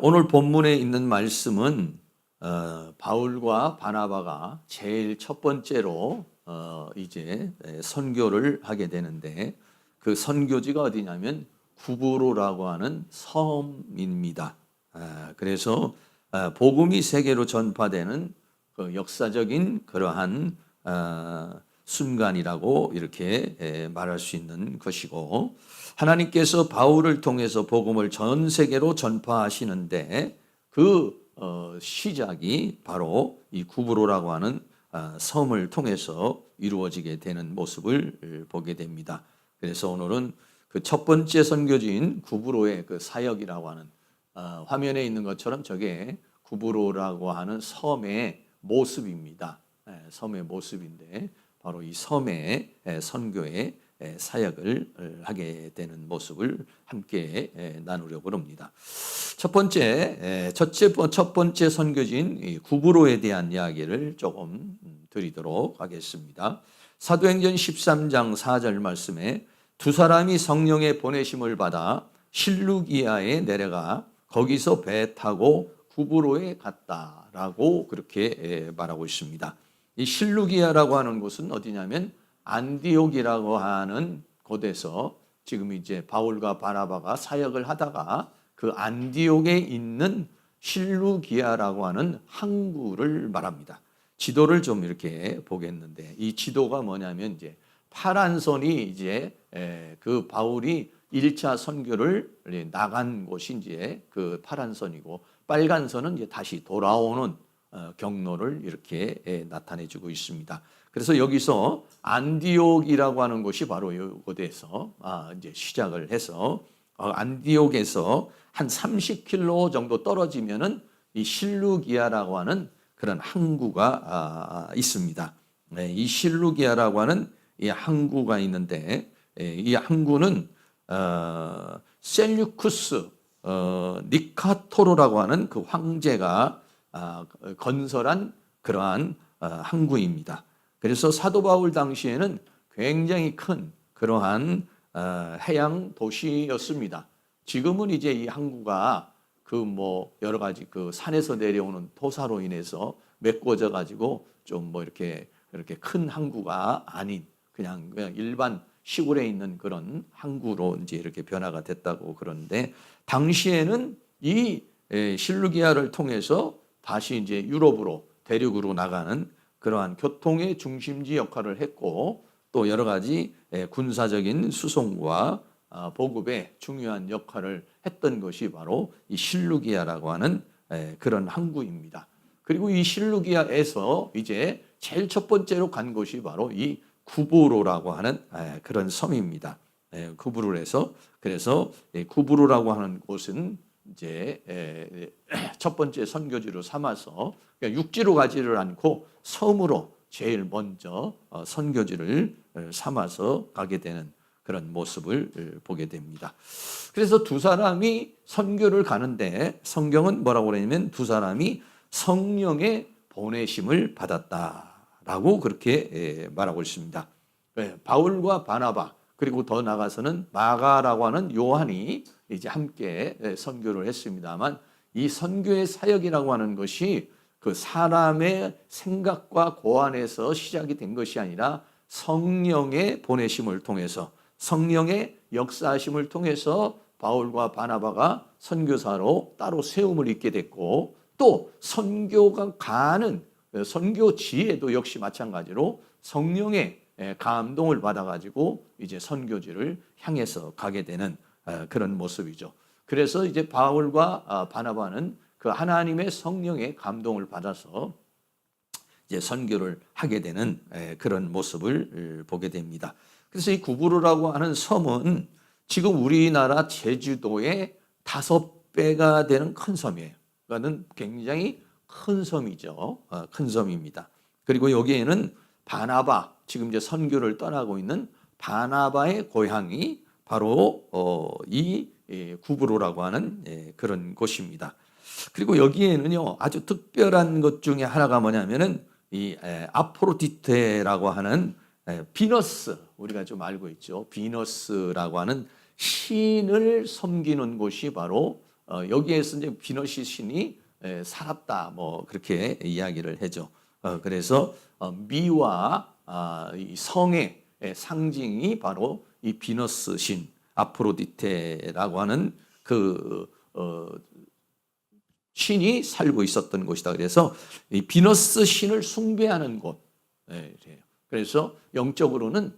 오늘 본문에 있는 말씀은 바울과 바나바가 제일 첫 번째로 이제 선교를 하게 되는데, 그 선교지가 어디냐면 구브로라고 하는 섬입니다. 그래서 복음이 세계로 전파되는 그 역사적인 그러한 순간이라고 이렇게 말할 수 있는 것이고, 하나님께서 바울을 통해서 복음을 전 세계로 전파하시는데 그 시작이 바로 이 구브로라고 하는 섬을 통해서 이루어지게 되는 모습을 보게 됩니다. 그래서 오늘은 그 첫 번째 선교지인 구브로의 그 사역이라고 하는, 화면에 있는 것처럼 저게 구브로라고 하는 섬의 모습입니다. 섬의 모습인데 바로 이 섬의 선교의 사역을 하게 되는 모습을 함께 나누려고 합니다. 첫 번째 선교지인 구브로에 대한 이야기를 조금 드리도록 하겠습니다. 사도행전 13장 4절 말씀에 두 사람이 성령의 보내심을 받아 실루기아에 내려가 거기서 배 타고 구브로에 갔다라고 그렇게 말하고 있습니다. 이 실루기아라고 하는 곳은 어디냐면 안디옥이라고 하는 곳에서 지금 이제 바울과 바나바가 사역을 하다가 그 안디옥에 있는 실루기아라고 하는 항구를 말합니다. 지도를 좀 이렇게 보겠는데, 이 지도가 뭐냐면 이제 파란 선이 이제 그 바울이 1차 선교를 나간 곳이 이제 그 파란 선이고, 빨간 선은 이제 다시 돌아오는 경로를 이렇게 나타내주고 있습니다. 그래서 여기서 안디옥이라고 하는 곳이 바로 이곳에서 이제 시작을 해서 안디옥에서 한 30km 정도 떨어지면은 이 실루기아라고 하는 그런 항구가 있습니다. 이 실루기아라고 하는 이 항구가 있는데, 이 항구는 셀류쿠스 니카토르라고 하는 그 황제가 건설한 그러한 항구입니다. 그래서 사도 바울 당시에는 굉장히 큰 그러한 해양 도시였습니다. 지금은 이제 이 항구가 그 뭐 여러 가지 그 산에서 내려오는 토사로 인해서 메꿔져 가지고 좀 뭐 이렇게 큰 항구가 아닌 그냥 일반 시골에 있는 그런 항구로 이제 이렇게 변화가 됐다고 그러는데, 당시에는 이 실루기아를 통해서 다시 이제 유럽으로 대륙으로 나가는 그러한 교통의 중심지 역할을 했고, 또 여러 가지 군사적인 수송과 보급에 중요한 역할을 했던 것이 바로 이 실루기아라고 하는 그런 항구입니다. 그리고 이 실루기아에서 이제 제일 첫 번째로 간 곳이 바로 이 구브로라고 하는 그런 섬입니다. 구브로에서, 그래서 구브로라고 하는 곳은 이제 첫 번째 선교지로 삼아서 그러니까 육지로 가지를 않고 섬으로 제일 먼저 선교지를 삼아서 가게 되는 그런 모습을 보게 됩니다. 그래서 두 사람이 선교를 가는데 성경은 뭐라고 그러냐면 두 사람이 성령의 보내심을 받았다라고 그렇게 말하고 있습니다. 바울과 바나바, 그리고 더 나가서는 마가라고 하는 요한이 이제 함께 선교를 했습니다만, 이 선교의 사역이라고 하는 것이 그 사람의 생각과 고안에서 시작이 된 것이 아니라 성령의 보내심을 통해서, 성령의 역사하심을 통해서 바울과 바나바가 선교사로 따로 세움을 입게 됐고, 또 선교가 가는 선교지에도 역시 마찬가지로 성령의 감동을 받아가지고 이제 선교지를 향해서 가게 되는 그런 모습이죠. 그래서 이제 바울과 바나바는 그 하나님의 성령의 감동을 받아서 이제 선교를 하게 되는 그런 모습을 보게 됩니다. 그래서 이 구브로라고 하는 섬은 지금 우리나라 제주도의 5배가 되는 큰 섬이에요. 그러니까는 굉장히 큰 섬이죠. 큰 섬입니다. 그리고 여기에는 바나바, 지금 이제 선교를 떠나고 있는 바나바의 고향이 바로 이 구브로라고 하는 그런 곳입니다. 그리고 여기에는요 아주 특별한 것 중에 하나가 뭐냐면은 이 아프로디테라고 하는 비너스, 우리가 좀 알고 있죠. 비너스라고 하는 신을 섬기는 곳이 바로 여기에서 이제 비너시 신이 살았다 뭐 그렇게 이야기를 해죠. 그래서 미와 이 성의 상징이 바로 이 비너스 신 아프로디테라고 하는 그 신이 살고 있었던 곳이다. 그래서 이 비너스 신을 숭배하는 곳. 그래서 영적으로는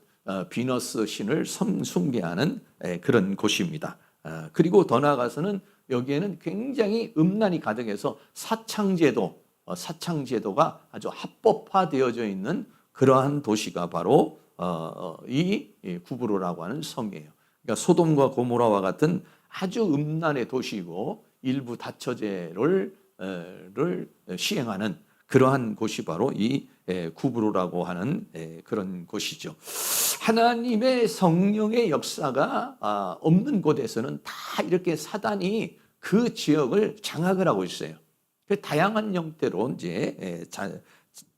비너스 신을 숭배하는 그런 곳입니다. 그리고 더 나아가서는 여기에는 굉장히 음란이 가득해서 사창제도가 아주 합법화되어져 있는 그러한 도시가 바로 이 구브로라고 하는 섬이에요. 그러니까 소돔과 고모라와 같은 아주 음란의 도시이고 일부 다처제를 시행하는 그러한 곳이 바로 이 구브로라고 하는 그런 곳이죠. 하나님의 성령의 역사가 없는 곳에서는 다 이렇게 사단이 그 지역을 장악을 하고 있어요. 다양한 형태로 이제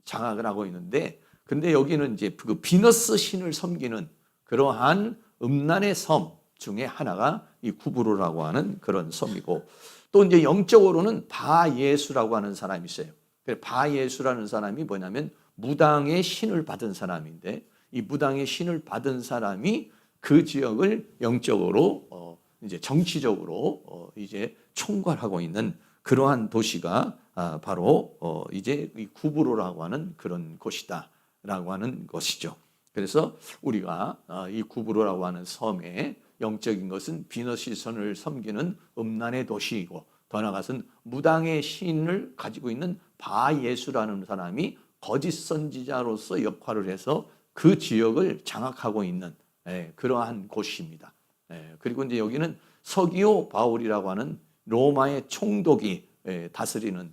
장악을 하고 있는데, 근데 여기는 이제 그 비너스 신을 섬기는 그러한 음란의 섬 중에 하나가 이 구브로라고 하는 그런 섬이고, 또 이제 영적으로는 바예수라고 하는 사람이 있어요. 바예수라는 사람이 뭐냐면 무당의 신을 받은 사람인데, 이 무당의 신을 받은 사람이 그 지역을 영적으로 이제 정치적으로 이제 총괄하고 있는 그러한 도시가 바로 이제 이 구브로라고 하는 그런 곳이다라고 하는 것이죠. 그래서 우리가 이 구브로라고 하는 섬의 영적인 것은 비너시선을 섬기는 음란의 도시이고, 더 나아가서는 무당의 신을 가지고 있는 바예수라는 사람이 거짓 선지자로서 역할을 해서 그 지역을 장악하고 있는 그러한 곳입니다. 그리고 이제 여기는 서기오 바울이라고 하는 로마의 총독이 다스리는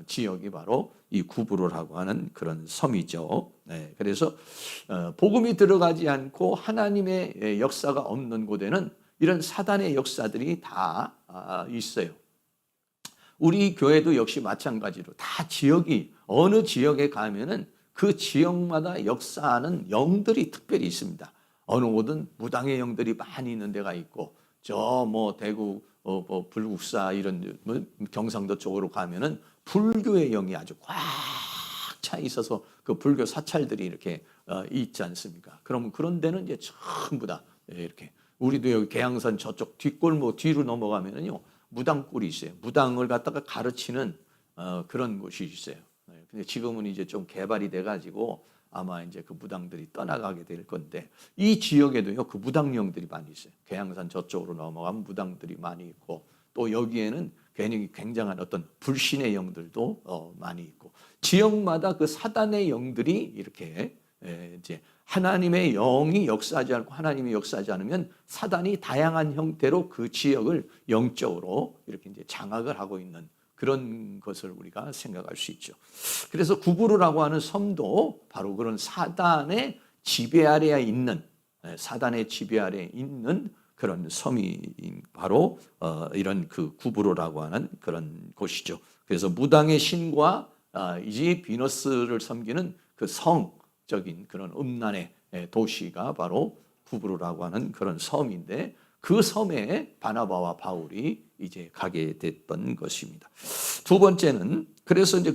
지역이 바로 이 구브로라고 하는 그런 섬이죠. 그래서 복음이 들어가지 않고 하나님의 역사가 없는 곳에는 이런 사단의 역사들이 다 있어요. 우리 교회도 역시 마찬가지로 다 지역이 어느 지역에 가면은 그 지역마다 역사하는 영들이 특별히 있습니다. 어느 곳은 무당의 영들이 많이 있는 데가 있고, 저 뭐 대구 불국사 이런 경상도 쪽으로 가면은 불교의 영이 아주 꽉 차 있어서 그 불교 사찰들이 이렇게 있지 않습니까? 그러면 그런 데는 이제 전부 다 이렇게, 우리도 여기 계양산 저쪽 뒷골목 뒤로 넘어가면은요 무당굴이 있어요. 무당을 갖다가 가르치는 그런 곳이 있어요. 근데 지금은 이제 좀 개발이 돼가지고 아마 이제 그 무당들이 떠나가게 될 건데, 이 지역에도요 그 무당령들이 많이 있어요. 계양산 저쪽으로 넘어가면 무당들이 많이 있고, 또 여기에는 굉장한 어떤 불신의 영들도 많이 있고, 지역마다 그 사단의 영들이 이렇게 이제 하나님의 영이 역사하지 않고 하나님이 역사하지 않으면 사단이 다양한 형태로 그 지역을 영적으로 이렇게 이제 장악을 하고 있는 그런 것을 우리가 생각할 수 있죠. 그래서 구브로라고 하는 섬도 바로 그런 사단의 지배 아래에 있는 그런 섬이 바로 이런 그 구브로라고 하는 그런 곳이죠. 그래서 무당의 신과 이제 비너스를 섬기는 그 성적인 그런 음란의 도시가 바로 구브로라고 하는 그런 섬인데, 그 섬에 바나바와 바울이 이제 가게 됐던 것입니다. 두 번째는, 그래서 이제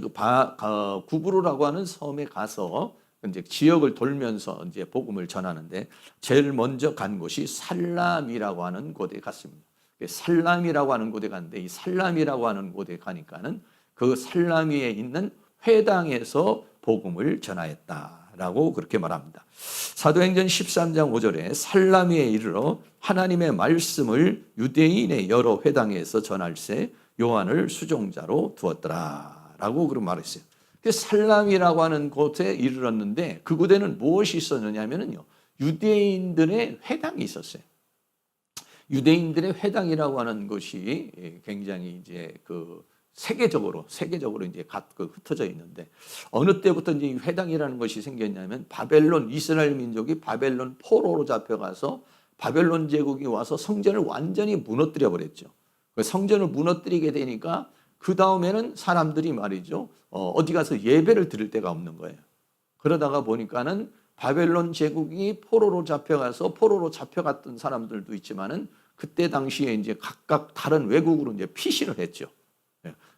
구브로라고 하는 섬에 가서 이제 지역을 돌면서 이제 복음을 전하는데, 제일 먼저 간 곳이 살람이라고 하는 곳에 갔습니다. 살람이라고 하는 곳에 갔는데, 이 살람이라고 하는 곳에 가니까는 그 살라미에 있는 회당에서 복음을 전하였다라고 그렇게 말합니다. 사도행전 13장 5절에 살라미에 이르러 하나님의 말씀을 유대인의 여러 회당에서 전할세 요한을 수종자로 두었더라라고 그렇게 말했어요. 살람이라고 하는 곳에 이르렀는데, 그 곳에는 무엇이 있었느냐면요, 유대인들의 회당이 있었어요. 유대인들의 회당이라고 하는 것이 굉장히 이제 그 세계적으로 이제 흩어져 있는데, 어느 때부터 이제 회당이라는 것이 생겼냐면, 이스라엘 민족이 바벨론 포로로 잡혀가서 바벨론 제국이 와서 성전을 완전히 무너뜨려 버렸죠. 성전을 무너뜨리게 되니까 그 다음에는 사람들이 말이죠, 어디 가서 예배를 드릴 데가 없는 거예요. 그러다가 보니까는 바벨론 제국이 포로로 잡혀갔던 사람들도 있지만은 그때 당시에 이제 각각 다른 외국으로 이제 피신을 했죠.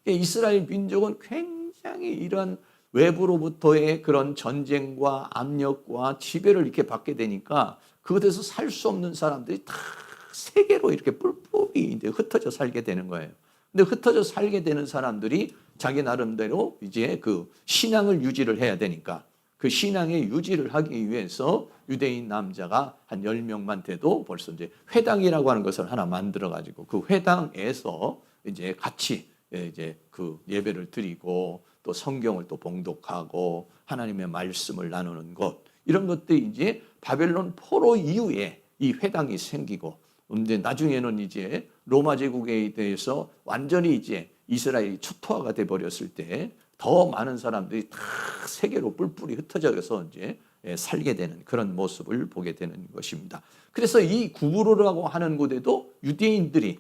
이스라엘 민족은 굉장히 이러한 외부로부터의 그런 전쟁과 압력과 지배를 이렇게 받게 되니까 그것에서 살 수 없는 사람들이 다 세계로 이렇게 뿔뿔이 이제 흩어져 살게 되는 거예요. 근데 흩어져 살게 되는 사람들이 자기 나름대로 이제 그 신앙을 유지를 해야 되니까 그 신앙의 유지를 하기 위해서 유대인 남자가 한 10명만 돼도 벌써 이제 회당이라고 하는 것을 하나 만들어 가지고 그 회당에서 이제 같이 이제 그 예배를 드리고 또 성경을 또 봉독하고 하나님의 말씀을 나누는 것 이런 것들이 이제 바벨론 포로 이후에 이 회당이 생기고 이제 나중에는 이제 로마 제국에 대해서 완전히 이제 이스라엘이 초토화가 돼 버렸을 때 더 많은 사람들이 다 세계로 뿔뿔이 흩어져서 이제 살게 되는 그런 모습을 보게 되는 것입니다. 그래서 이 구브로라고 하는 곳에도 유대인들이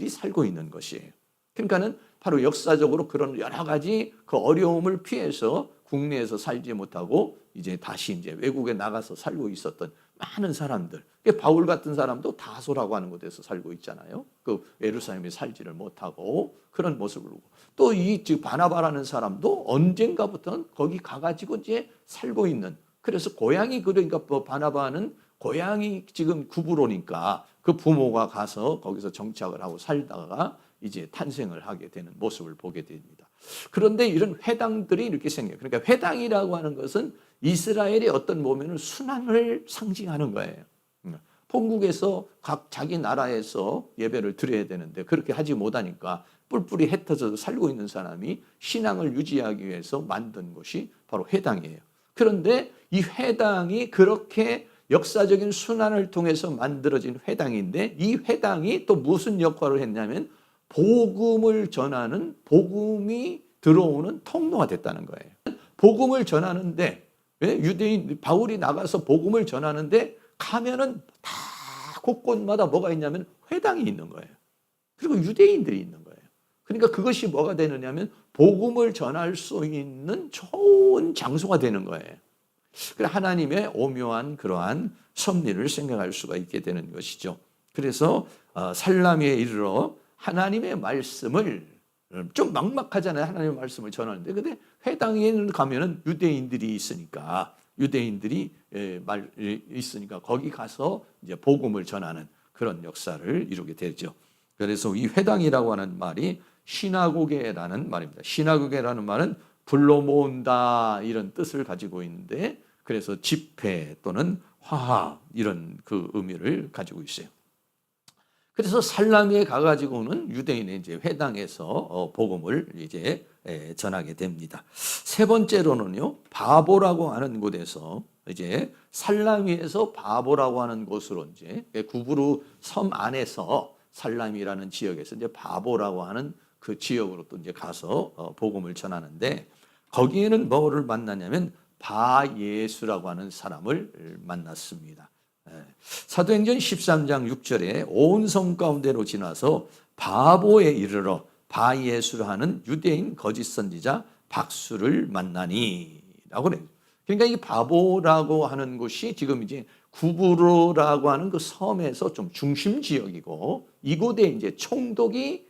살고 있는 것이에요. 그러니까는 바로 역사적으로 그런 여러 가지 그 어려움을 피해서 국내에서 살지 못하고 이제 다시 이제 외국에 나가서 살고 있었던 많은 사람들. 바울 같은 사람도 다소라고 하는 곳에서 살고 있잖아요. 그 예루살렘에 살지를 못하고 그런 모습을 보고 또 이 바나바라는 사람도 언젠가부터는 거기 가가지고 이제 살고 있는. 그래서 고향이 그러니까 바나바는 고향이 지금 구브로니까 그 부모가 가서 거기서 정착을 하고 살다가 이제 탄생을 하게 되는 모습을 보게 됩니다. 그런데 이런 회당들이 이렇게 생겨요. 그러니까 회당이라고 하는 것은 이스라엘의 어떤 보면은 순환을 상징하는 거예요. 본국에서 각 자기 나라에서 예배를 드려야 되는데 그렇게 하지 못하니까 뿔뿔이 흩어져서 살고 있는 사람이 신앙을 유지하기 위해서 만든 것이 바로 회당이에요. 그런데 이 회당이 그렇게 역사적인 순환을 통해서 만들어진 회당인데 이 회당이 또 무슨 역할을 했냐면 복음을 전하는 복음이 들어오는 통로가 됐다는 거예요. 복음을 전하는데 유대인 바울이 나가서 복음을 전하는데 가면은 다 곳곳마다 뭐가 있냐면 회당이 있는 거예요. 그리고 유대인들이 있는 거예요. 그러니까 그것이 뭐가 되느냐면 복음을 전할 수 있는 좋은 장소가 되는 거예요. 하나님의 오묘한 그러한 섭리를 생각할 수가 있게 되는 것이죠. 그래서 살라미에 이르러 하나님의 말씀을 좀 막막하잖아요. 하나님의 말씀을 전하는데 근데 회당에는 가면은 유대인들이 있으니까 거기 가서 이제 복음을 전하는 그런 역사를 이루게 되죠. 그래서 이 회당이라고 하는 말이 시나고게라는 말입니다. 시나고게라는 말은 불러 모은다 이런 뜻을 가지고 있는데 그래서 집회 또는 화합 이런 그 의미를 가지고 있어요. 그래서 살라미에 가가지고는 유대인의 이제 회당에서 복음을 이제 전하게 됩니다. 세 번째로는요, 바보라고 하는 곳에서 이제 살라미에서 바보라고 하는 곳으로 이제 구브루 섬 안에서 살라미라는 지역에서 이제 바보라고 하는 그 지역으로 또 이제 가서 복음을 전하는데 거기에는 뭐를 만나냐면 바예수라고 하는 사람을 만났습니다. 사도행전 13장 6절에 온 성 가운데로 지나서 바보에 이르러 바예수라 하는 유대인 거짓 선지자 박수를 만나니라고 그래요. 그러니까 이 바보라고 하는 곳이 지금 이제 구브로라고 하는 그 섬에서 좀 중심 지역이고 이곳에 이제 총독이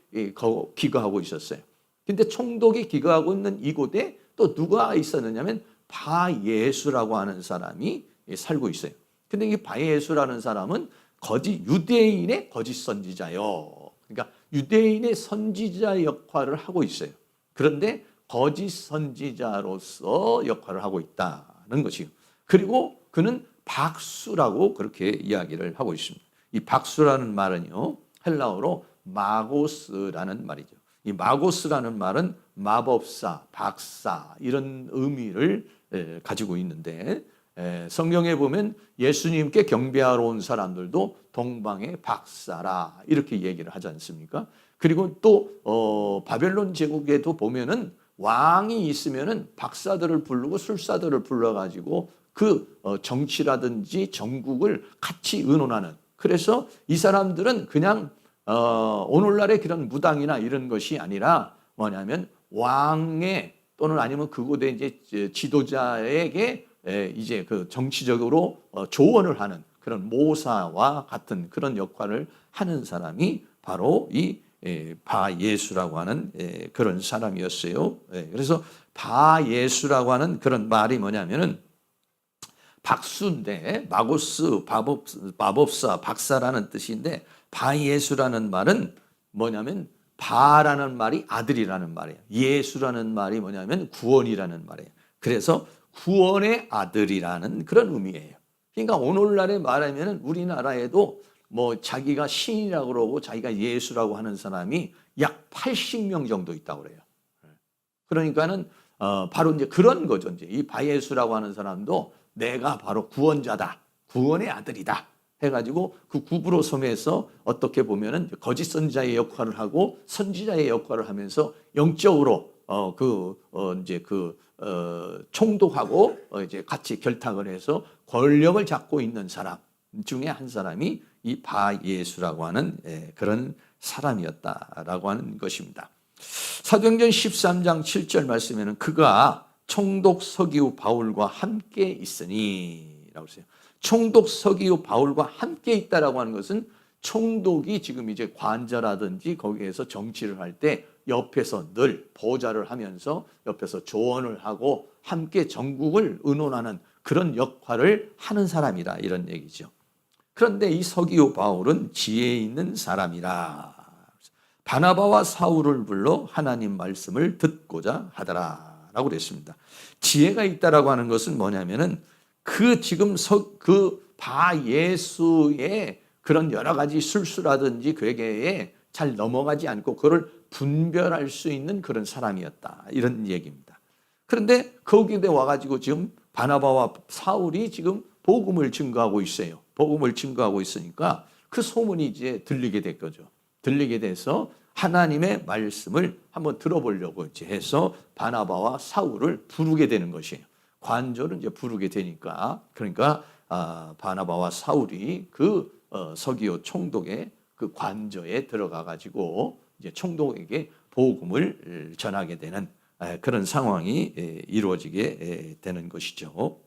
기거하고 있었어요. 근데 총독이 기거하고 있는 이곳에 또 누가 있었느냐면 바예수라고 하는 사람이 살고 있어요. 근데 이 바예수라는 사람은 유대인의 거짓 선지자요. 그러니까 유대인의 선지자 역할을 하고 있어요. 그런데 거짓 선지자로서 역할을 하고 있다는 것이요. 그리고 그는 박수라고 그렇게 이야기를 하고 있습니다. 이 박수라는 말은요, 헬라어로 마고스라는 말이죠. 이 마고스라는 말은 마법사, 박사 이런 의미를 가지고 있는데 성경에 보면 예수님께 경배하러 온 사람들도 동방의 박사라 이렇게 얘기를 하지 않습니까? 그리고 또 바벨론 제국에도 보면은 왕이 있으면은 박사들을 부르고 술사들을 불러가지고 그 정치라든지 정국을 같이 의논하는. 그래서 이 사람들은 그냥 오늘날의 그런 무당이나 이런 것이 아니라 뭐냐면 왕의 또는 아니면 그곳에 이제 지도자에게 이제 그 정치적으로 조언을 하는 그런 모사와 같은 그런 역할을 하는 사람이 바로 이 바예수라고 하는 그런 사람이었어요. 그래서 바예수라고 하는 그런 말이 뭐냐면은 박수인데 마고스, 마법사, 박사라는 뜻인데 바예수라는 말은 뭐냐면 바라는 말이 아들이라는 말이에요. 예수라는 말이 뭐냐면 구원이라는 말이에요. 그래서 구원의 아들이라는 그런 의미예요. 그러니까 오늘날에 말하면 우리나라에도 뭐 자기가 신이라고 그러고 자기가 예수라고 하는 사람이 약 80명 정도 있다고 그래요. 그러니까는 바로 이제 그런 거죠. 이제 이 바예수라고 하는 사람도 내가 바로 구원자다, 구원의 아들이다 해가지고 그 구브로 섬에서 어떻게 보면은 거짓 선지자의 역할을 하고 선지자의 역할을 하면서 영적으로 총독하고 이제 같이 결탁을 해서 권력을 잡고 있는 사람 중에 한 사람이 이 바예수라고 하는 그런 사람이었다라고 하는 것입니다. 사도행전 13장 7절 말씀에는 그가 총독 서기후 바울과 함께 있으니 라고 했어요. 총독 서기후 바울과 함께 있다라고 하는 것은 총독이 지금 이제 관저라든지 거기에서 정치를 할 때 옆에서 늘 보좌를 하면서 옆에서 조언을 하고 함께 전국을 의논하는 그런 역할을 하는 사람이다 이런 얘기죠. 그런데 이 서기후 바울은 지혜 있는 사람이라 바나바와 사울을 불러 하나님 말씀을 듣고자 하더라라고 그랬습니다. 지혜가 있다라고 하는 것은 뭐냐면은 그 지금 그 바예수의 그런 여러 가지 술수라든지 괴계에 잘 넘어가지 않고 그걸 분별할 수 있는 그런 사람이었다 이런 얘기입니다. 그런데 거기에 와가지고 지금 바나바와 사울이 지금 복음을 증거하고 있어요. 복음을 증거하고 있으니까 그 소문이 이제 들리게 된 거죠. 들리게 돼서 하나님의 말씀을 한번 들어보려고 이제 해서 바나바와 사울을 부르게 되는 것이에요. 관저를 이제 부르게 되니까 그러니까 바나바와 사울이 그 서기오 총독의 그 관저에 들어가 가지고 이제 총독에게 복음을 전하게 되는 그런 상황이 이루어지게 되는 것이죠.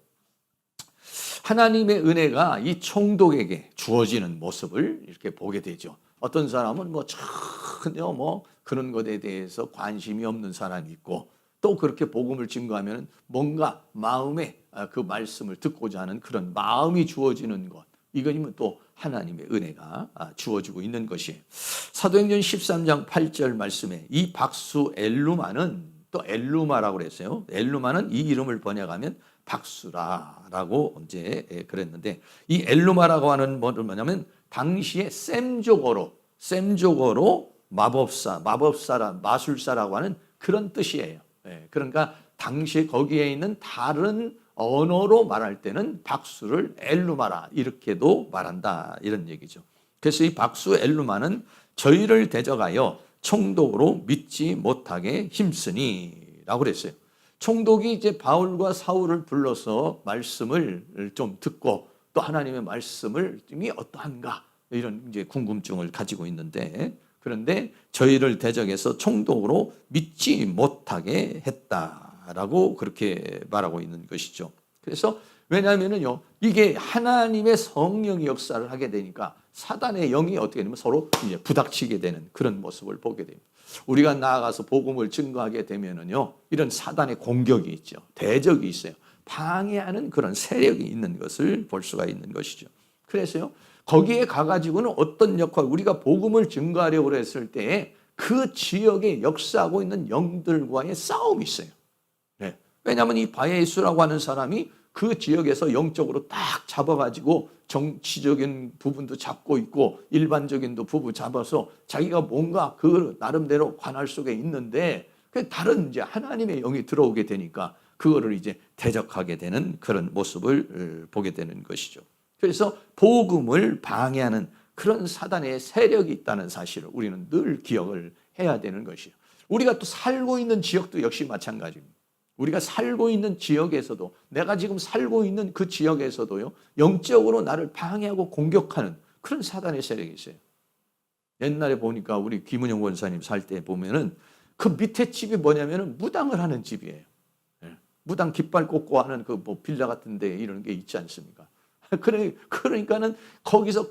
하나님의 은혜가 이 총독에게 주어지는 모습을 이렇게 보게 되죠. 어떤 사람은 전혀 그런 것에 대해서 관심이 없는 사람이 있고 또 그렇게 복음을 증거하면 뭔가 마음에 그 말씀을 듣고자 하는 그런 마음이 주어지는 것. 이거는 또 하나님의 은혜가 주어지고 있는 것이에요. 사도행전 13장 8절 말씀에 이 박수 엘루마는 또 엘루마라고 그랬어요. 엘루마는 이 이름을 번역하면 박수라라고 이제 그랬는데 이 엘루마라고 하는 뭐냐면 당시에 셈조거로 마술사라고 하는 그런 뜻이에요. 그러니까 당시에 거기에 있는 다른 언어로 말할 때는 박수를 엘루마라 이렇게도 말한다 이런 얘기죠. 그래서 이 박수 엘루마는 저희를 대적하여 총독으로 믿지 못하게 힘쓰니라고 그랬어요. 총독이 이제 바울과 사울을 불러서 말씀을 좀 듣고 또 하나님의 말씀을 어떠한가 이런 이제 궁금증을 가지고 있는데 그런데 저희를 대적해서 총독으로 믿지 못하게 했다라고 그렇게 말하고 있는 것이죠. 그래서 왜냐하면요 이게 하나님의 성령이 역사를 하게 되니까 사단의 영이 어떻게 되면 서로 이제 부닥치게 되는 그런 모습을 보게 됩니다. 우리가 나아가서 복음을 증거하게 되면은요 이런 사단의 공격이 있죠. 대적이 있어요. 방해하는 그런 세력이 있는 것을 볼 수가 있는 것이죠. 그래서요 거기에 가가지고는 어떤 역할, 우리가 복음을 증거하려고 했을 때 그 지역에 역사하고 있는 영들과의 싸움이 있어요. 네. 왜냐하면 이 바예수라고 하는 사람이 그 지역에서 영적으로 딱 잡아가지고 정치적인 부분도 잡고 있고 일반적인 부분 잡아서 자기가 뭔가 그 나름대로 관할 속에 있는데 다른 이제 하나님의 영이 들어오게 되니까 그거를 이제 대적하게 되는 그런 모습을 보게 되는 것이죠. 그래서 복음을 방해하는 그런 사단의 세력이 있다는 사실을 우리는 늘 기억을 해야 되는 것이에요. 우리가 또 살고 있는 지역도 역시 마찬가지입니다. 우리가 살고 있는 지역에서도 내가 지금 살고 있는 그 지역에서도요 영적으로 나를 방해하고 공격하는 그런 사단의 세력이 있어요. 옛날에 보니까 우리 김은영 권사님 살 때 보면은 그 밑에 집이 뭐냐면은 무당을 하는 집이에요. 무당 깃발 꽂고 하는 그 빌라 같은 데 이런 게 있지 않습니까? 그러니까는 거기서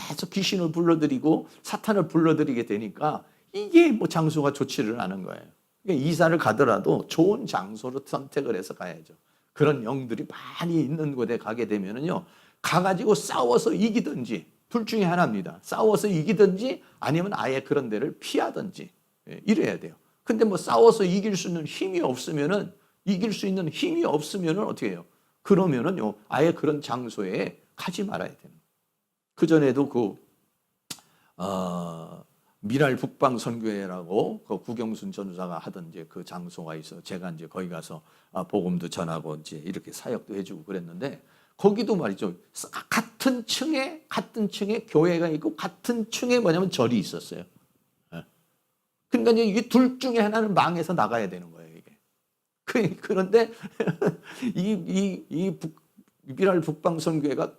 계속 귀신을 불러들이고 사탄을 불러들이게 되니까 이게 뭐 장소가 좋지를 않은 거예요. 그러니까 이사를 가더라도 좋은 장소로 선택을 해서 가야죠. 그런 영들이 많이 있는 곳에 가게 되면은요, 가가지고 싸워서 이기든지 둘 중에 하나입니다. 싸워서 이기든지 아니면 아예 그런 데를 피하든지 이래야 돼요. 근데 뭐 싸워서 이길 수 있는 힘이 없으면은 어떻게 해요? 그러면은요, 아예 그런 장소에 가지 말아야 되는 거예요. 그 전에도 미랄 북방 선교회라고 그 구경순 전도사가 하던 이제 그 장소가 있어. 제가 이제 거기 가서 복음도 전하고 이제 이렇게 사역도 해주고 그랬는데, 거기도 말이죠. 같은 층에 교회가 있고 같은 층에 뭐냐면 절이 있었어요. 그러니까 이제 이게 둘 중에 하나는 망해서 나가야 되는 거예요, 이게. 그런데 미랄 북방 선교회가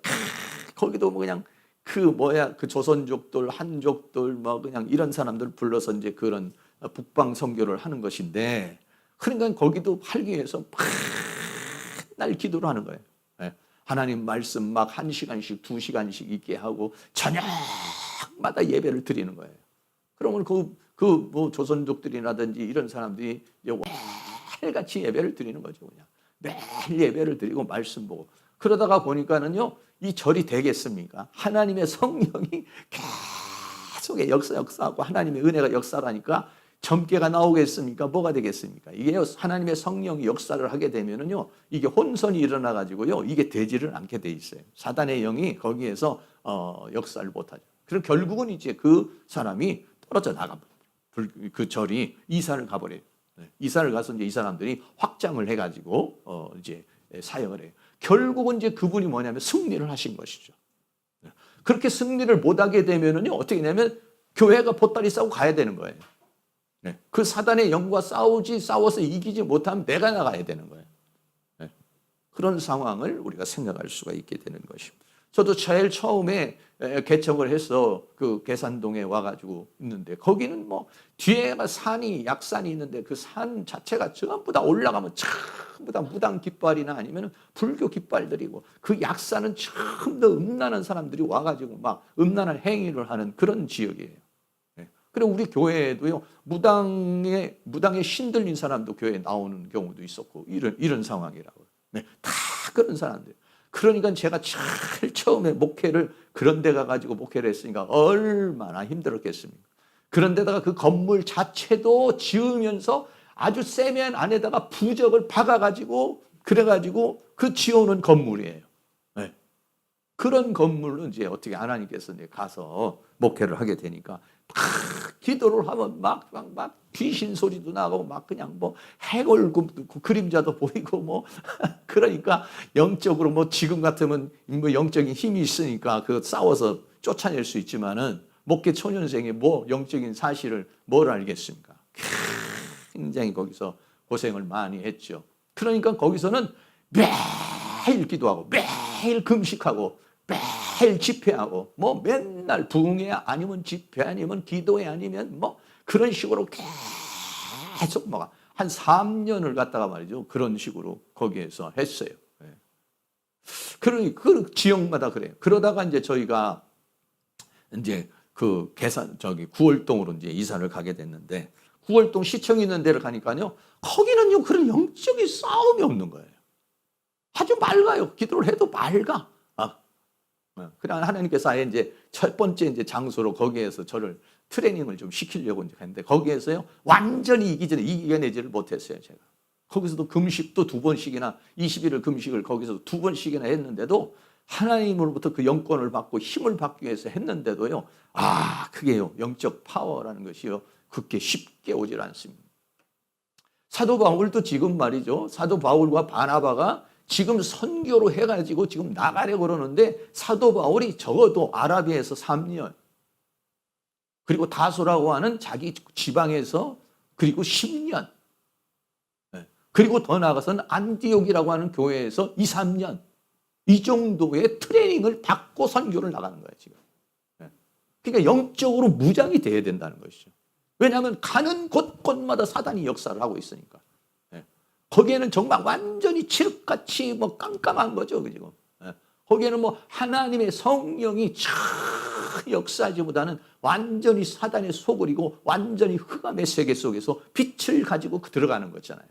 거기도 뭐 그냥 그 조선족들, 한족들 뭐 그냥 이런 사람들 불러서 이제 그런 북방 선교를 하는 것인데, 그러니까 거기도 팔기 위해서 맨날 기도를 하는 거예요. 하나님 말씀 막 1시간씩 2시간씩 있게 하고 저녁마다 예배를 드리는 거예요. 그러면 뭐 조선족들이라든지 이런 사람들이 매일같이 예배를 드리는 거죠. 그냥 매일 예배를 드리고 말씀 보고 그러다가 보니까는요, 이 절이 되겠습니까? 하나님의 성령이 계속 역사하고 하나님의 은혜가 역사하니까 점괘가 나오겠습니까? 뭐가 되겠습니까? 이게 하나님의 성령이 역사를 하게 되면은요, 이게 혼선이 일어나 가지고요, 이게 되지를 않게 돼 있어요. 사단의 영이 거기에서 역사를 못하죠. 그럼 결국은 이제 그 사람이 떨어져 나갑니다. 그 절이 이사를 가버려요. 이사를 가서 이제 이 사람들이 확장을 해가지고 이제 사역을 해요. 결국은 이제 그분이 뭐냐면 승리를 하신 것이죠. 그렇게 승리를 못하게 되면은요, 어떻게 되냐면 교회가 보따리 싸고 가야 되는 거예요. 그 사단의 영과 싸워서 이기지 못하면 내가 나가야 되는 거예요. 그런 상황을 우리가 생각할 수가 있게 되는 것입니다. 저도 제일 처음에 개척을 해서 그 계산동에 와가지고 있는데, 거기는 뭐 뒤에가 약산이 있는데 그 산 자체가 전부 다 올라가면 전부 다 무당 깃발이나 아니면 불교 깃발들이고, 그 약산은 전부 다 음란한 사람들이 와가지고 막 음란한 행위를 하는 그런 지역이에요. 그리고 우리 교회에도요, 무당에 신들린 사람도 교회에 나오는 경우도 있었고, 이런 상황이라고요. 다 그런 사람들. 그러니까 제가 제일 처음에 목회를 그런 데 가가지고 목회를 했으니까 얼마나 힘들었겠습니까? 그런데다가 그 건물 자체도 지으면서 아주 세면 안에다가 부적을 박아가지고 그래가지고 그 지어놓은 건물이에요. 그런 건물은 이제 어떻게 하나님께서 이제 가서 목회를 하게 되니까 막 기도를 하면 막 귀신 소리도 나고 막 그냥 뭐 해골 그림자도 보이고 뭐 그러니까 영적으로 뭐 지금 같으면 뭐 영적인 힘이 있으니까 그 싸워서 쫓아낼 수 있지만은 목회 초년생이 뭐 영적인 사실을 뭘 알겠습니까? 굉장히 거기서 고생을 많이 했죠. 그러니까 거기서는 매일 기도하고 매일 금식하고 매일 집회하고 뭐 맨날 부흥회 아니면 집회 아니면 기도회 아니면 뭐 그런 식으로 계속 뭐 한 3년을 갖다가 말이죠. 그런 식으로 거기에서 했어요. 그러니 그 지역마다 그래요. 그러다가 이제 저희가 이제 그 구월동으로 이제 이사를 가게 됐는데, 구월동 시청 있는 데를 가니까요, 거기는요 그런 영적인 싸움이 없는 거예요. 아주 맑아요. 기도를 해도 맑아. 그냥 하나님께서 아예 이제 첫 번째 이제 장소로 거기에서 저를 트레이닝을 좀 시키려고 이제 했는데, 거기에서요 완전히 이겨내지를 못했어요. 제가 거기서도 금식도 2번씩이나 20일을 금식을 거기서 2번씩이나 했는데도 하나님으로부터 그 영권을 받고 힘을 받기 위해서 했는데도요, 그게요 영적 파워라는 것이요 그렇게 쉽게 오질 않습니다. 사도 바울도 지금 말이죠, 사도 바울과 바나바가 지금 선교로 해가지고 지금 나가려고 그러는데, 사도 바울이 적어도 아라비아에서 3년, 그리고 다소라고 하는 자기 지방에서 그리고 10년, 그리고 더 나아가서는 안디옥이라고 하는 교회에서 2, 3년, 이 정도의 트레이닝을 받고 선교를 나가는 거예요, 지금. 그러니까 영적으로 무장이 돼야 된다는 것이죠. 왜냐하면 가는 곳곳마다 사단이 역사를 하고 있으니까. 거기에는 정말 완전히 칠흑같이 뭐 깜깜한 거죠, 그죠? 거기에는 뭐 하나님의 성령이 역사하지보다는 완전히 사단의 소굴이고 완전히 흑암의 세계 속에서 빛을 가지고 들어가는 거잖아요.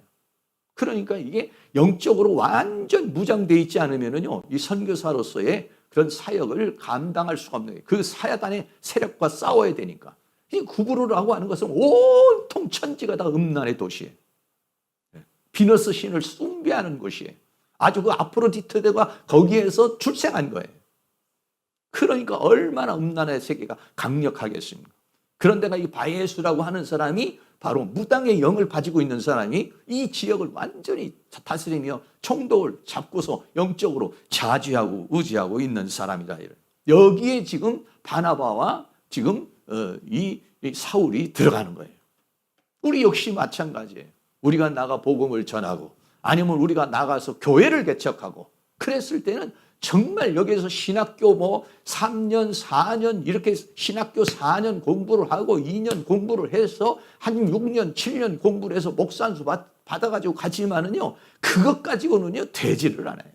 그러니까 이게 영적으로 완전 무장되어 있지 않으면은요, 이 선교사로서의 그런 사역을 감당할 수가 없는 거예요. 그 사단의 세력과 싸워야 되니까. 이 구브로라고 하는 것은 온통 천지가 다 음란의 도시예요. 비너스 신을 숭배하는 곳이에요. 아주 그 아프로디테가 거기에서 출생한 거예요. 그러니까 얼마나 음란의 세계가 강력하겠습니까? 그런데가 이 바예수라고 하는 사람이 바로 무당의 영을 가지고 있는 사람이 이 지역을 완전히 다스리며 총독을 잡고서 영적으로 자지하고 의지하고 있는 사람이다. 여기에 지금 바나바와 지금 이 사울이 들어가는 거예요. 우리 역시 마찬가지예요. 우리가 나가 복음을 전하고 아니면 우리가 나가서 교회를 개척하고 그랬을 때는 정말 여기에서 신학교 3년, 4년 이렇게 신학교 4년 공부를 하고 2년 공부를 해서 한 6년, 7년 공부를 해서 목산수 받아가지고 가지만은요, 그것 가지고는요, 되지를 않아요.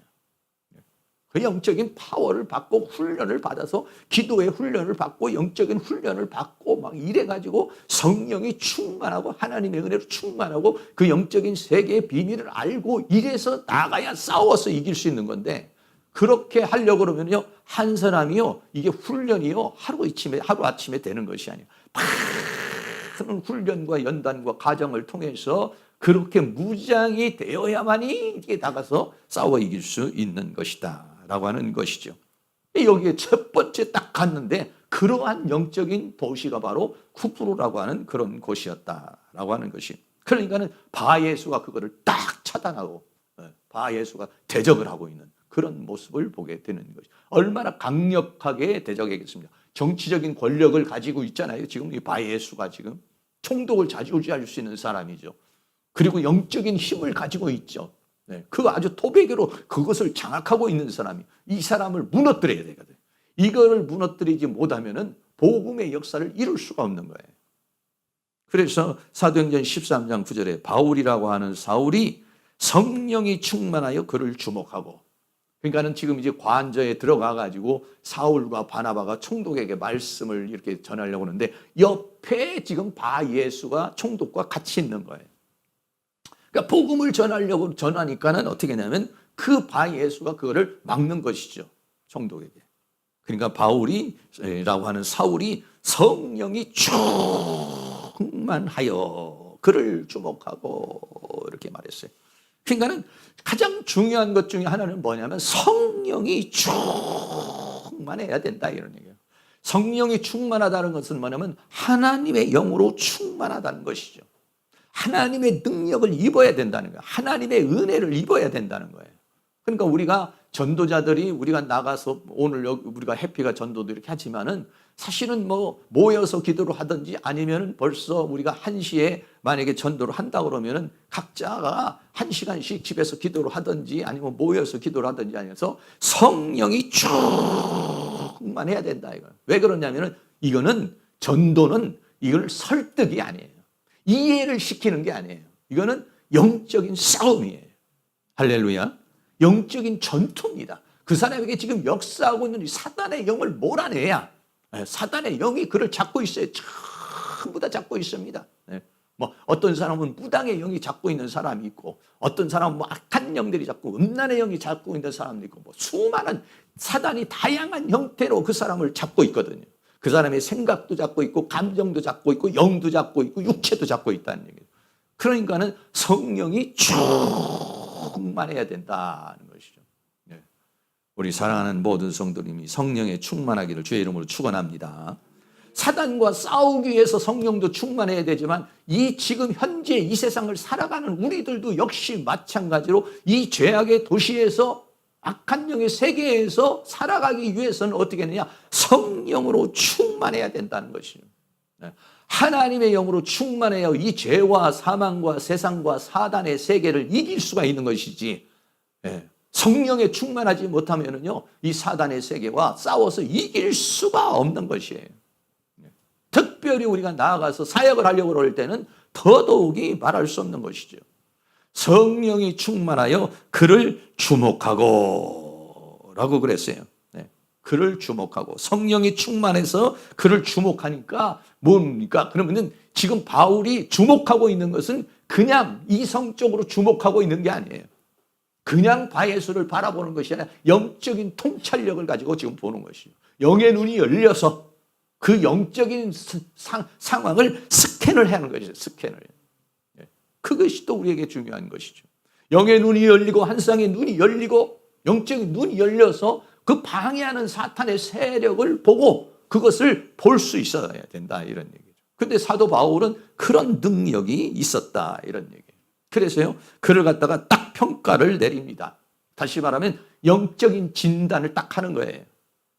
그 영적인 파워를 받고 훈련을 받아서 기도의 훈련을 받고 영적인 훈련을 받고 막 이래가지고 성령이 충만하고 하나님의 은혜로 충만하고 그 영적인 세계의 비밀을 알고 이래서 나가야 싸워서 이길 수 있는 건데 그렇게 하려고 그러면요, 한 사람이요, 이게 훈련이요, 하루아침에 되는 것이 아니에요. 많은 훈련과 연단과 과정을 통해서 그렇게 무장이 되어야만이 이게 나가서 싸워 이길 수 있는 것이다. 라고 하는 것이죠. 여기에 첫 번째 딱 갔는데 그러한 영적인 도시가 바로 쿠프로라고 하는 그런 곳이었다라고 하는 것이. 그러니까는 바예수가 그거를 딱 차단하고 바예수가 대적을 하고 있는 그런 모습을 보게 되는 것이. 얼마나 강력하게 대적하겠습니까? 정치적인 권력을 가지고 있잖아요. 지금 이 바예수가 지금 총독을 좌지우지할 수 있는 사람이죠. 그리고 영적인 힘을 가지고 있죠. 그 아주 토백으로 그것을 장악하고 있는 사람이 이 사람을 무너뜨려야 되거든요. 이거를 무너뜨리지 못하면은 복음의 역사를 이룰 수가 없는 거예요. 그래서 사도행전 13장 9절에 바울이라고 하는 사울이 성령이 충만하여 그를 주목하고, 그러니까는 지금 이제 관저에 들어가 가지고 사울과 바나바가 총독에게 말씀을 이렇게 전하려고 하는데 옆에 지금 바예수가 총독과 같이 있는 거예요. 그러니까 복음을 전하니까는 어떻게 하냐면 그 바예수가 그거를 막는 것이죠. 총독에게. 그러니까 바울이라고 하는 사울이 성령이 충만하여 그를 주목하고 이렇게 말했어요. 그러니까는 가장 중요한 것 중에 하나는 뭐냐면 성령이 충만해야 된다 이런 얘기예요. 성령이 충만하다는 것은 뭐냐면 하나님의 영으로 충만하다는 것이죠. 하나님의 능력을 입어야 된다는 거예요. 하나님의 은혜를 입어야 된다는 거예요. 그러니까 우리가 전도자들이 우리가 나가서 오늘 우리가 해피가 전도도 이렇게 하지만은 사실은 모여서 기도를 하든지 아니면 벌써 우리가 1시에 만약에 전도를 한다 그러면은 각자가 1시간씩 집에서 기도를 하든지 아니면 모여서 기도를 하든지 하면서 성령이 충만해야 된다 이거예요. 왜 그러냐면은 이거는 전도는 이걸 설득이 아니에요. 이해를 시키는 게 아니에요. 이거는 영적인 싸움이에요. 할렐루야. 영적인 전투입니다. 그 사람에게 지금 역사하고 있는 사단의 영을 몰아내야 사단의 영이 그를 잡고 있어요. 전부 다 잡고 있습니다. 어떤 사람은 무당의 영이 잡고 있는 사람이 있고 어떤 사람은 악한 영들이 잡고 음란의 영이 잡고 있는 사람도 있고 수많은 사단이 다양한 형태로 그 사람을 잡고 있거든요. 그 사람의 생각도 잡고 있고 감정도 잡고 있고 영도 잡고 있고 육체도 잡고 있다는 얘기예요. 그러니까는 성령이 충만해야 된다는 것이죠. 우리 사랑하는 모든 성도님이 성령에 충만하기를 주의 이름으로 축원합니다. 사단과 싸우기 위해서 성령도 충만해야 되지만 이 지금 현재 이 세상을 살아가는 우리들도 역시 마찬가지로 이 죄악의 도시에서 악한 영의 세계에서 살아가기 위해서는 어떻게 하느냐? 성령으로 충만해야 된다는 것이죠. 하나님의 영으로 충만해야 이 죄와 사망과 세상과 사단의 세계를 이길 수가 있는 것이지 성령에 충만하지 못하면은요, 이 사단의 세계와 싸워서 이길 수가 없는 것이에요. 특별히 우리가 나아가서 사역을 하려고 할 때는 더더욱이 말할 수 없는 것이죠. 성령이 충만하여 그를 주목하고 라고 그랬어요. 그를 주목하고 성령이 충만해서 그를 주목하니까 뭡니까? 그러면은 지금 바울이 주목하고 있는 것은 그냥 이성적으로 주목하고 있는 게 아니에요. 그냥 바예수를 바라보는 것이 아니라 영적인 통찰력을 가지고 지금 보는 것이죠. 영의 눈이 열려서 그 영적인 상황을 스캔을 하는 것이죠. 스캔을. 그것이 또 우리에게 중요한 것이죠. 영의 눈이 열리고 한상의 눈이 열리고 영적인 눈이 열려서 그 방해하는 사탄의 세력을 보고 그것을 볼 수 있어야 된다 이런 얘기죠. 그런데 사도 바울은 그런 능력이 있었다 이런 얘기예요. 그래서요 그를 갖다가 딱 평가를 내립니다. 다시 말하면 영적인 진단을 딱 하는 거예요.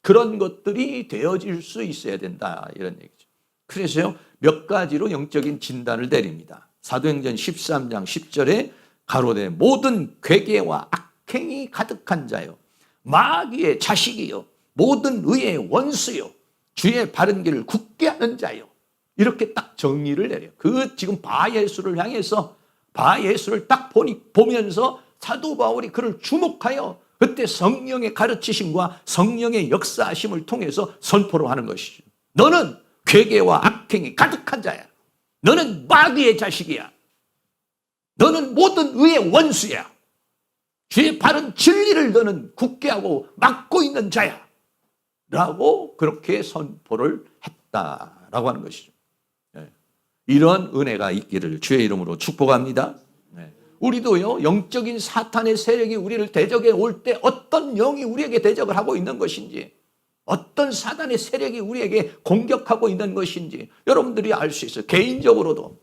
그런 것들이 되어질 수 있어야 된다 이런 얘기죠. 그래서요 몇 가지로 영적인 진단을 내립니다. 사도행전 13장 10절에 가로되 모든 괴계와 악행이 가득한 자요 마귀의 자식이요 모든 의의 원수요 주의 바른 길을 굳게 하는 자요 이렇게 딱 정의를 내려요. 그 지금 바예수를 향해서 바예수를 딱 보면서 사도 바울이 그를 주목하여 그때 성령의 가르치심과 성령의 역사하심을 통해서 선포를 하는 것이죠. 너는 괴계와 악행이 가득한 자야. 너는 마귀의 자식이야. 너는 모든 의의 원수야. 주의 바른 진리를 너는 굳게 하고 막고 있는 자야. 라고 그렇게 선포를 했다라고 하는 것이죠. 이런 은혜가 있기를 주의 이름으로 축복합니다. 우리도요 영적인 사탄의 세력이 우리를 대적해 올 때 어떤 영이 우리에게 대적을 하고 있는 것인지 어떤 사탄의 세력이 우리에게 공격하고 있는 것인지 여러분들이 알 수 있어요. 개인적으로도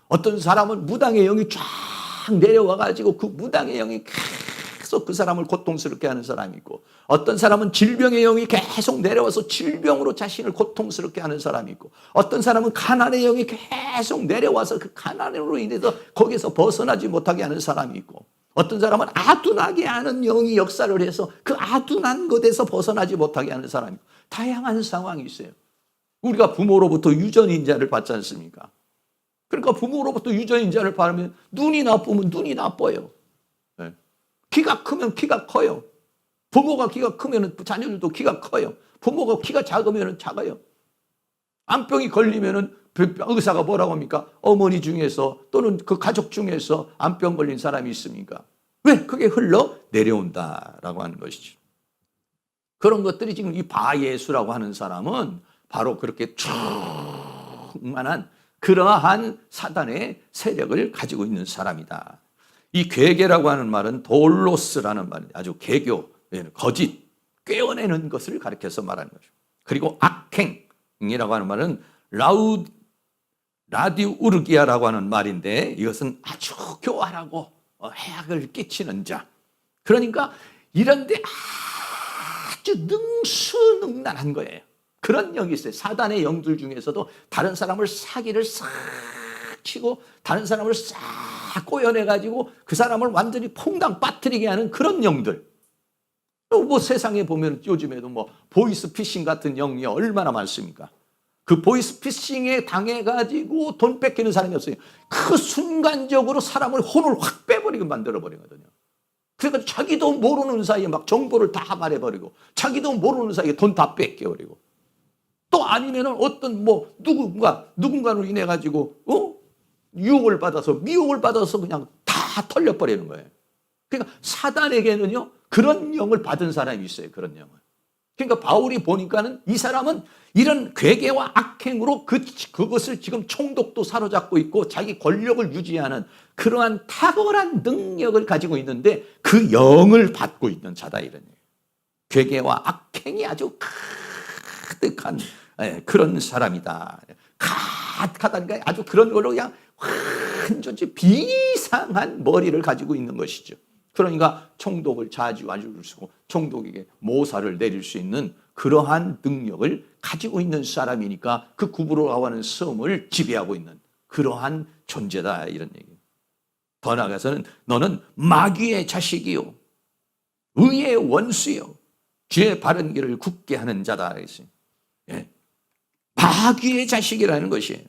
어떤 사람은 무당의 영이 쫙 내려와 가지고 그 무당의 영이 계속 그 사람을 고통스럽게 하는 사람이 있고 어떤 사람은 질병의 영이 계속 내려와서 질병으로 자신을 고통스럽게 하는 사람이 있고 어떤 사람은 가난의 영이 계속 내려와서 그 가난으로 인해서 거기서 벗어나지 못하게 하는 사람이 있고 어떤 사람은 아둔하게 하는 영이 역사를 해서 그 아둔한 것에서 벗어나지 못하게 하는 사람이 있고 다양한 상황이 있어요. 우리가 부모로부터 유전인자를 받지 않습니까? 그러니까 부모로부터 유전인자를 받으면 눈이 나쁘면 눈이 나빠요. 키가 크면 키가 커요. 부모가 키가 크면 자녀들도 키가 커요. 부모가 키가 작으면 작아요. 암병이 걸리면 의사가 뭐라고 합니까? 어머니 중에서 또는 그 가족 중에서 암병 걸린 사람이 있습니까? 왜? 그게 흘러 내려온다라고 하는 것이죠. 그런 것들이 지금 이 바예수라고 하는 사람은 바로 그렇게 충만한 그러한 사단의 세력을 가지고 있는 사람이다. 이 괴계라고 하는 말은 돌로스라는 말입니다. 아주 개교, 거짓, 꿰어내는 것을 가리켜서 말하는 거죠. 그리고 악행이라고 하는 말은 라디우르기아라고 하는 말인데 이것은 아주 교활하고 해악을 끼치는 자. 그러니까 이런데 아주 능수능란한 거예요. 그런 영이 있어요. 사단의 영들 중에서도 다른 사람을 사기를 싹 치고 다른 사람을 싹 꼬여내가지고 그 사람을 완전히 퐁당 빠뜨리게 하는 그런 영들. 뭐 세상에 보면 요즘에도 뭐 보이스피싱 같은 영이 얼마나 많습니까? 그 보이스피싱에 당해가지고 돈 뺏기는 사람이 없어요. 그 순간적으로 사람을 혼을 확 빼버리게 만들어버리거든요. 그러니까 자기도 모르는 사이에 막 정보를 다 말해버리고 자기도 모르는 사이에 돈 다 뺏겨버리고 또 아니면은 어떤 뭐 누군가로 인해 가지고 유혹을 받아서 미혹을 받아서 그냥 다 털려버리는 거예요. 그러니까 사단에게는요 그런 영을 받은 사람이 있어요. 그런 영을. 그러니까 바울이 보니까는 이 사람은 이런 괴계와 악행으로 그것을 지금 총독도 사로잡고 있고 자기 권력을 유지하는 그러한 탁월한 능력을 가지고 있는데 그 영을 받고 있는 자다 이런 얘기예요. 괴계와 악행이 아주 가득한 그런 사람이다. 가득하다니까 아주 그런 걸로 그냥 완전히 비상한 머리를 가지고 있는 것이죠. 그러니까 총독을 좌지우지할 수 있고 총독에게 모사를 내릴 수 있는 그러한 능력을 가지고 있는 사람이니까 그 구브로라고 하는 섬을 지배하고 있는 그러한 존재다 이런 얘기예요. 더 나아가서는 너는 마귀의 자식이요 의의 원수요 주의 바른 길을 굳게 하는 자다 했어요. 마귀의 자식이라는 것이에요.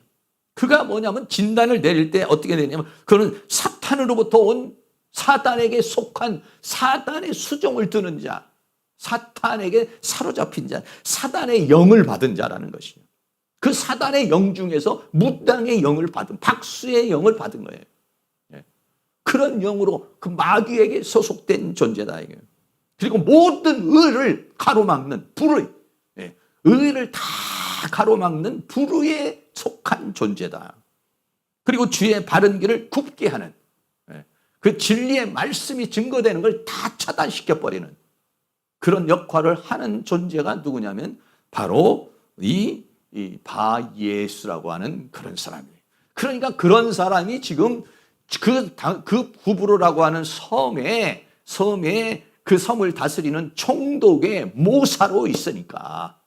그가 뭐냐면 진단을 내릴 때 어떻게 되냐면 그는 사탄으로부터 온 사단에게 속한 사단의 수종을 드는 자, 사탄에게 사로잡힌 자, 사단의 영을 받은 자라는 것이죠. 그 사단의 영 중에서 무당의 영을 받은, 박수의 영을 받은 거예요. 그런 영으로 그 마귀에게 소속된 존재다 이거예요. 그리고 모든 의를 가로막는 불의, 의를 다 가로막는 불의에 속한 존재다. 그리고 주의 바른 길을 굽게 하는, 그 진리의 말씀이 증거되는 걸 다 차단시켜버리는 그런 역할을 하는 존재가 누구냐면 바로 이 바예수라고 하는 그런 사람이에요. 그러니까 그런 사람이 지금 그 구브로라고 하는 섬에 그 섬을 다스리는 총독의 모사로 있으니까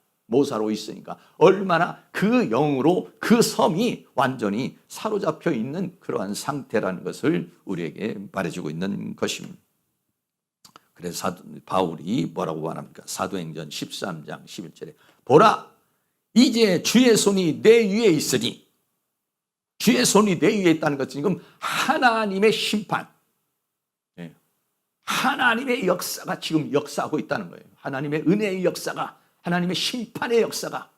얼마나 그 영으로 그 섬이 완전히 사로잡혀 있는 그러한 상태라는 것을 우리에게 말해주고 있는 것입니다. 그래서 바울이 뭐라고 말합니까? 사도행전 13장 11절에 보라 이제 주의 손이 내 위에 있으니, 주의 손이 내 위에 있다는 것은 지금 하나님의 심판, 하나님의 역사가 지금 역사하고 있다는 거예요. 하나님의 은혜의 역사가, 하나님의 심판의 역사가,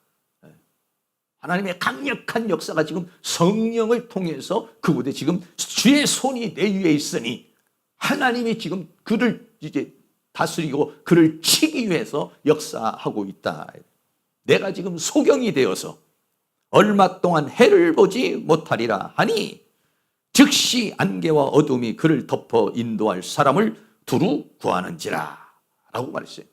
하나님의 강력한 역사가 지금 성령을 통해서 그곳에 지금 주의 손이 내 위에 있으니 하나님이 지금 그를 이제 다스리고 그를 치기 위해서 역사하고 있다. 내가 지금 소경이 되어서 얼마 동안 해를 보지 못하리라 하니 즉시 안개와 어둠이 그를 덮어 인도할 사람을 두루 구하는지라 라고 말했어요.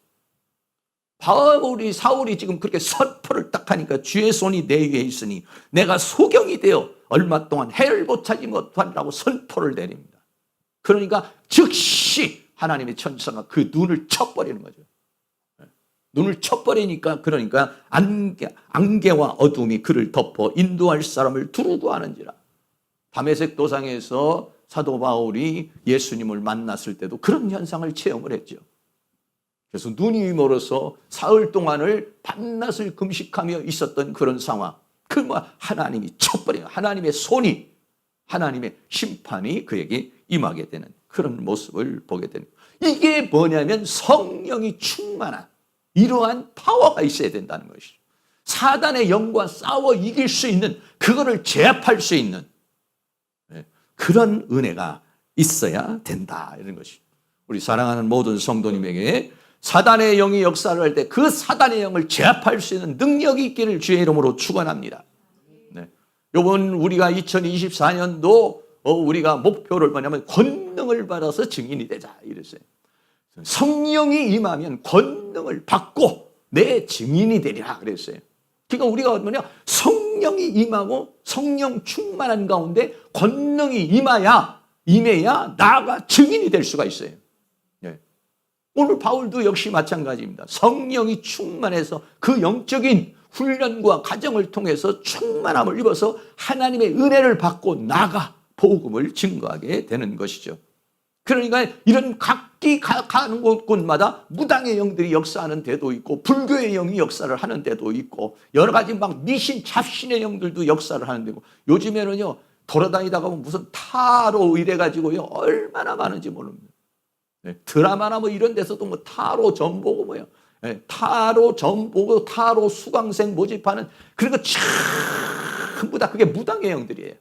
사울이 지금 그렇게 선포를 딱 하니까 주의 손이 내 위에 있으니 내가 소경이 되어 얼마 동안 해를 보지 못하리라고 선포를 내립니다. 그러니까 즉시 하나님의 천사가 그 눈을 쳐버리는 거죠. 눈을 쳐버리니까 그러니까 안개와 어둠이 그를 덮어 인도할 사람을 두루 구하는지라. 다메섹 도상에서 사도 바울이 예수님을 만났을 때도 그런 현상을 체험을 했죠. 그래서 눈이 멀어서 사흘 동안을 밤낮을 금식하며 있었던 그런 상황. 하나님이 쳐버리는, 하나님의 손이, 하나님의 심판이 그에게 임하게 되는 그런 모습을 보게 되는. 이게 뭐냐면 성령이 충만한 이러한 파워가 있어야 된다는 것이죠. 사단의 영과 싸워 이길 수 있는, 그거를 제압할 수 있는 그런 은혜가 있어야 된다 이런 것이죠. 우리 사랑하는 모든 성도님에게 사단의 영이 역사를 할 때 그 사단의 영을 제압할 수 있는 능력이 있기를 주의 이름으로 축원합니다. 이번 우리가 2024년도 우리가 목표를 뭐냐면 권능을 받아서 증인이 되자 이랬어요. 성령이 임하면 권능을 받고 내 증인이 되리라 그랬어요. 그러니까 우리가 뭐냐, 성령이 임하고 성령 충만한 가운데 권능이 임해야 나가 증인이 될 수가 있어요. 오늘 바울도 역시 마찬가지입니다. 성령이 충만해서 그 영적인 훈련과 과정을 통해서 충만함을 입어서 하나님의 은혜를 받고 나가 복음을 증거하게 되는 것이죠. 그러니까 이런 각기 가는 곳마다 무당의 영들이 역사하는 데도 있고 불교의 영이 역사를 하는 데도 있고 여러 가지 막 미신 잡신의 영들도 역사를 하는 데고, 요즘에는요 돌아다니다가 보면 무슨 타로 이래가지고요 얼마나 많은지 모릅니다. 드라마나 뭐 이런 데서도 뭐 타로 점 보고 뭐요, 타로 점 보고 타로 수강생 모집하는, 그리고 전부 다 그게 무당의 영들이에요.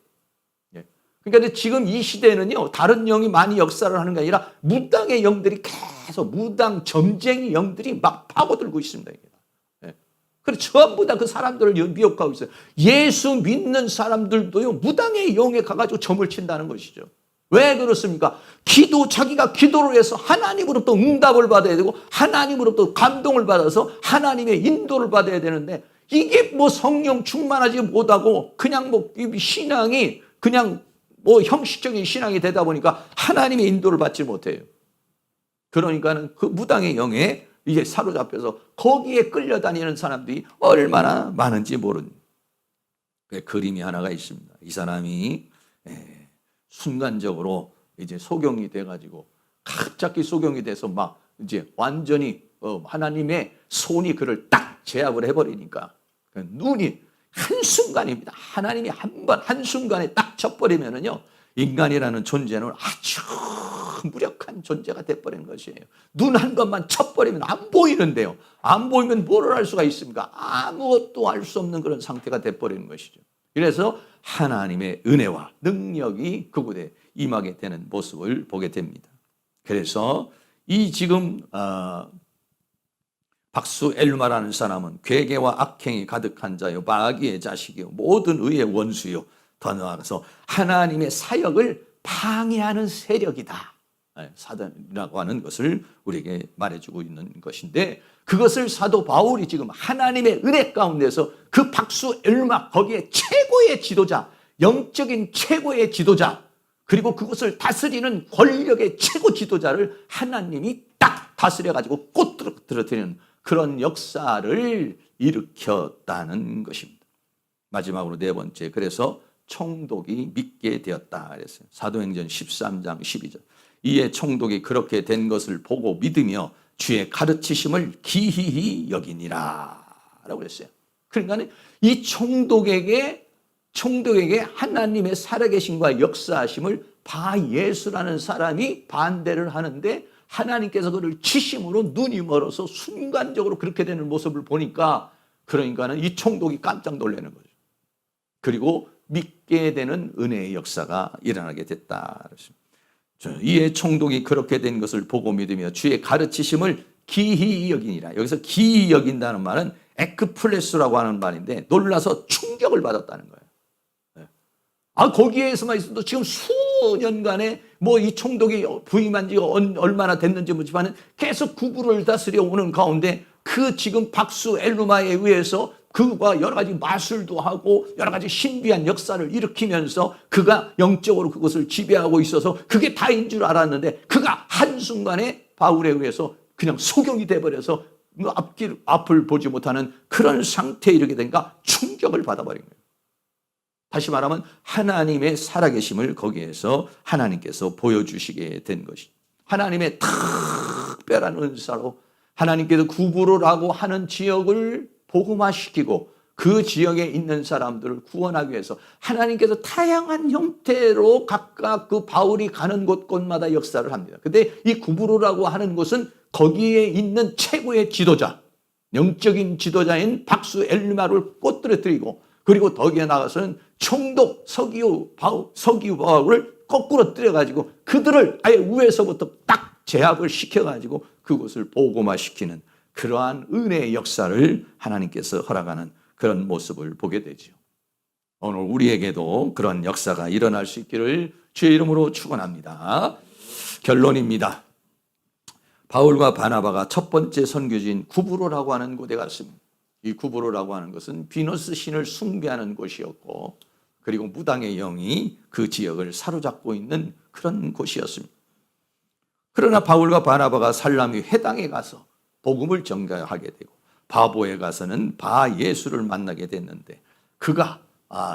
그러니까 지금 이 시대는요 다른 영이 많이 역사를 하는 게 아니라 무당의 영들이 계속, 무당 점쟁이 영들이 막 파고들고 있습니다. 그래서 전부 다 그 사람들을 미혹하고 있어요. 예수 믿는 사람들도요 무당의 영에 가가지고 점을 친다는 것이죠. 왜 그렇습니까? 자기가 기도를 해서 하나님으로부터 응답을 받아야 되고 하나님으로부터 감동을 받아서 하나님의 인도를 받아야 되는데, 이게 뭐 성령 충만하지 못하고 그냥 뭐 신앙이 그냥 뭐 형식적인 신앙이 되다 보니까 하나님의 인도를 받지 못해요. 그러니까는 그 무당의 영에 이제 사로잡혀서 거기에 끌려다니는 사람들이 얼마나 많은지 모르는 그림이 하나가 있습니다. 이 사람이 순간적으로 이제 소경이 돼가지고 갑자기 소경이 돼서 막 이제 완전히 하나님의 손이 그를 딱 제압을 해버리니까 눈이 한순간입니다. 하나님이 한순간에 딱 쳐버리면은요 인간이라는 존재는 아주 무력한 존재가 돼버린 것이에요. 눈 한 번만 쳐버리면 안 보이는데요. 안 보이면 뭐를 할 수가 있습니까? 아무것도 알 수 없는 그런 상태가 돼버리는 것이죠. 그래서 하나님의 은혜와 능력이 그곳에 임하게 되는 모습을 보게 됩니다. 그래서 이 지금 박수 엘마라는 사람은 괴계와 악행이 가득한 자요, 마귀의 자식이요, 모든 의의 원수요, 더 나아가서 하나님의 사역을 방해하는 세력이다. 사단이라고 하는 것을 우리에게 말해주고 있는 것인데, 그것을 사도 바울이 지금 하나님의 은혜 가운데서 그 박수 엘마, 거기에 최고의 지도자, 영적인 최고의 지도자, 그리고 그것을 다스리는 권력의 최고 지도자를 하나님이 딱 다스려가지고 꼬투러뜨리는 그런 역사를 일으켰다는 것입니다. 마지막으로 네 번째, 그래서 총독이 믿게 되었다 그랬어요. 사도행전 13장 12절. 이에 총독이 그렇게 된 것을 보고 믿으며 주의 가르치심을 기이히 여기니라 라고 그랬어요. 그러니까 이 총독에게 하나님의 살아계심과 역사하심을 바예수라는 사람이 반대를 하는데, 하나님께서 그를 치심으로 눈이 멀어서 순간적으로 그렇게 되는 모습을 보니까, 그러니까는 이 총독이 깜짝 놀라는 거죠. 그리고 믿게 되는 은혜의 역사가 일어나게 됐다. 이에 총독이 그렇게 된 것을 보고 믿으며 주의 가르치심을 기이히 여기니라. 여기서 기이히 여긴다는 말은 에크플레스라고 하는 말인데, 놀라서 충격을 받았다는 거예요. 거기에서만 있어도 지금 수년간에 뭐 이 총독이 부임한 지가 얼마나 됐는지 모르지만 계속 구부를 다스려 오는 가운데, 그 지금 박수 엘루마에 의해서 그가 여러 가지 마술도 하고 여러 가지 신비한 역사를 일으키면서 그가 영적으로 그것을 지배하고 있어서 그게 다인 줄 알았는데, 그가 한순간에 바울에 의해서 그냥 소경이 돼버려서 앞을 보지 못하는 그런 상태에 이르게 되니까 충격을 받아버린 거예요. 다시 말하면 하나님의 살아계심을 거기에서 하나님께서 보여주시게 된 것이, 하나님의 특별한 은사로 하나님께서 구부로라고 하는 지역을 복음화시키고 그 지역에 있는 사람들을 구원하기 위해서 하나님께서 다양한 형태로 각각 그 바울이 가는 곳곳마다 역사를 합니다. 근데 이 구부로라고 하는 곳은 거기에 있는 최고의 지도자, 영적인 지도자인 박수 엘리마를 꼬투러뜨리고, 그리고 거기에 나가서는 총독 서기후 바울을 거꾸로 때려가지고 그들을 아예 위에서부터 딱 제압을 시켜가지고 그것을 복음화시키는 그러한 은혜의 역사를 하나님께서 허락하는 그런 모습을 보게 되죠. 오늘 우리에게도 그런 역사가 일어날 수 있기를 주의 이름으로 축원합니다. 결론입니다. 바울과 바나바가 첫 번째 선교지인 구브로라고 하는 곳에 갔습니다. 이 구브로라고 하는 것은 비너스 신을 숭배하는 곳이었고, 그리고 무당의 영이 그 지역을 사로잡고 있는 그런 곳이었습니다. 그러나 바울과 바나바가 살라미 회당에 가서 복음을 전가하게 되고, 바보에 가서는 바예수를 만나게 됐는데, 그가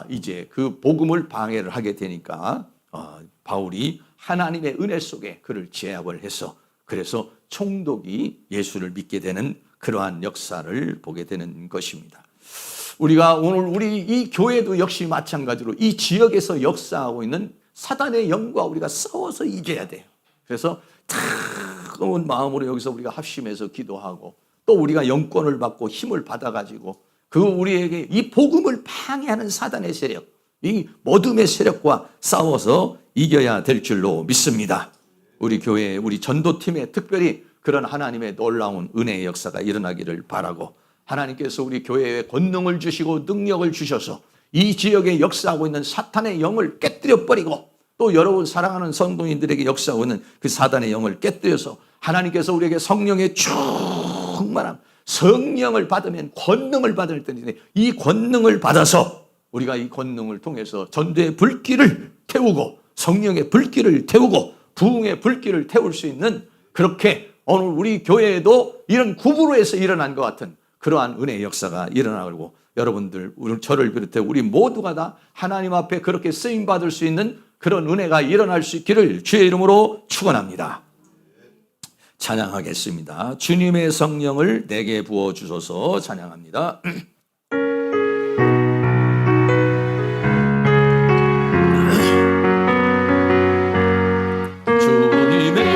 이제 그 복음을 방해를 하게 되니까 바울이 하나님의 은혜 속에 그를 제압을 해서, 그래서 총독이 예수를 믿게 되는 그러한 역사를 보게 되는 것입니다. 우리가 오늘 우리 이 교회도 역시 마찬가지로 이 지역에서 역사하고 있는 사단의 영과 우리가 싸워서 이겨야 돼요. 그래서 뜨거운 마음으로 여기서 우리가 합심해서 기도하고, 또 우리가 영권을 받고 힘을 받아가지고 그 우리에게 이 복음을 방해하는 사단의 세력, 이 어둠의 세력과 싸워서 이겨야 될 줄로 믿습니다. 우리 교회, 우리 전도팀에 특별히 그런 하나님의 놀라운 은혜의 역사가 일어나기를 바라고, 하나님께서 우리 교회에 권능을 주시고 능력을 주셔서 이 지역에 역사하고 있는 사탄의 영을 깨뜨려 버리고, 또 여러분 사랑하는 성도인들에게 역사하고 있는 그 사단의 영을 깨뜨려서 하나님께서 우리에게 성령의 충만함, 성령을 받으면 권능을 받을 때인데, 이 권능을 받아서 우리가 이 권능을 통해서 전도의 불길을 태우고, 성령의 불길을 태우고, 부흥의 불길을 태울 수 있는, 그렇게 오늘 우리 교회에도 이런 구부로에서 일어난 것 같은 그러한 은혜의 역사가 일어나고, 여러분들, 저를 비롯해 우리 모두가 다 하나님 앞에 그렇게 쓰임받을 수 있는 그런 은혜가 일어날 수 있기를 주의 이름으로 축원합니다. 찬양하겠습니다. 주님의 성령을 내게 부어주소서. 찬양합니다. 주님의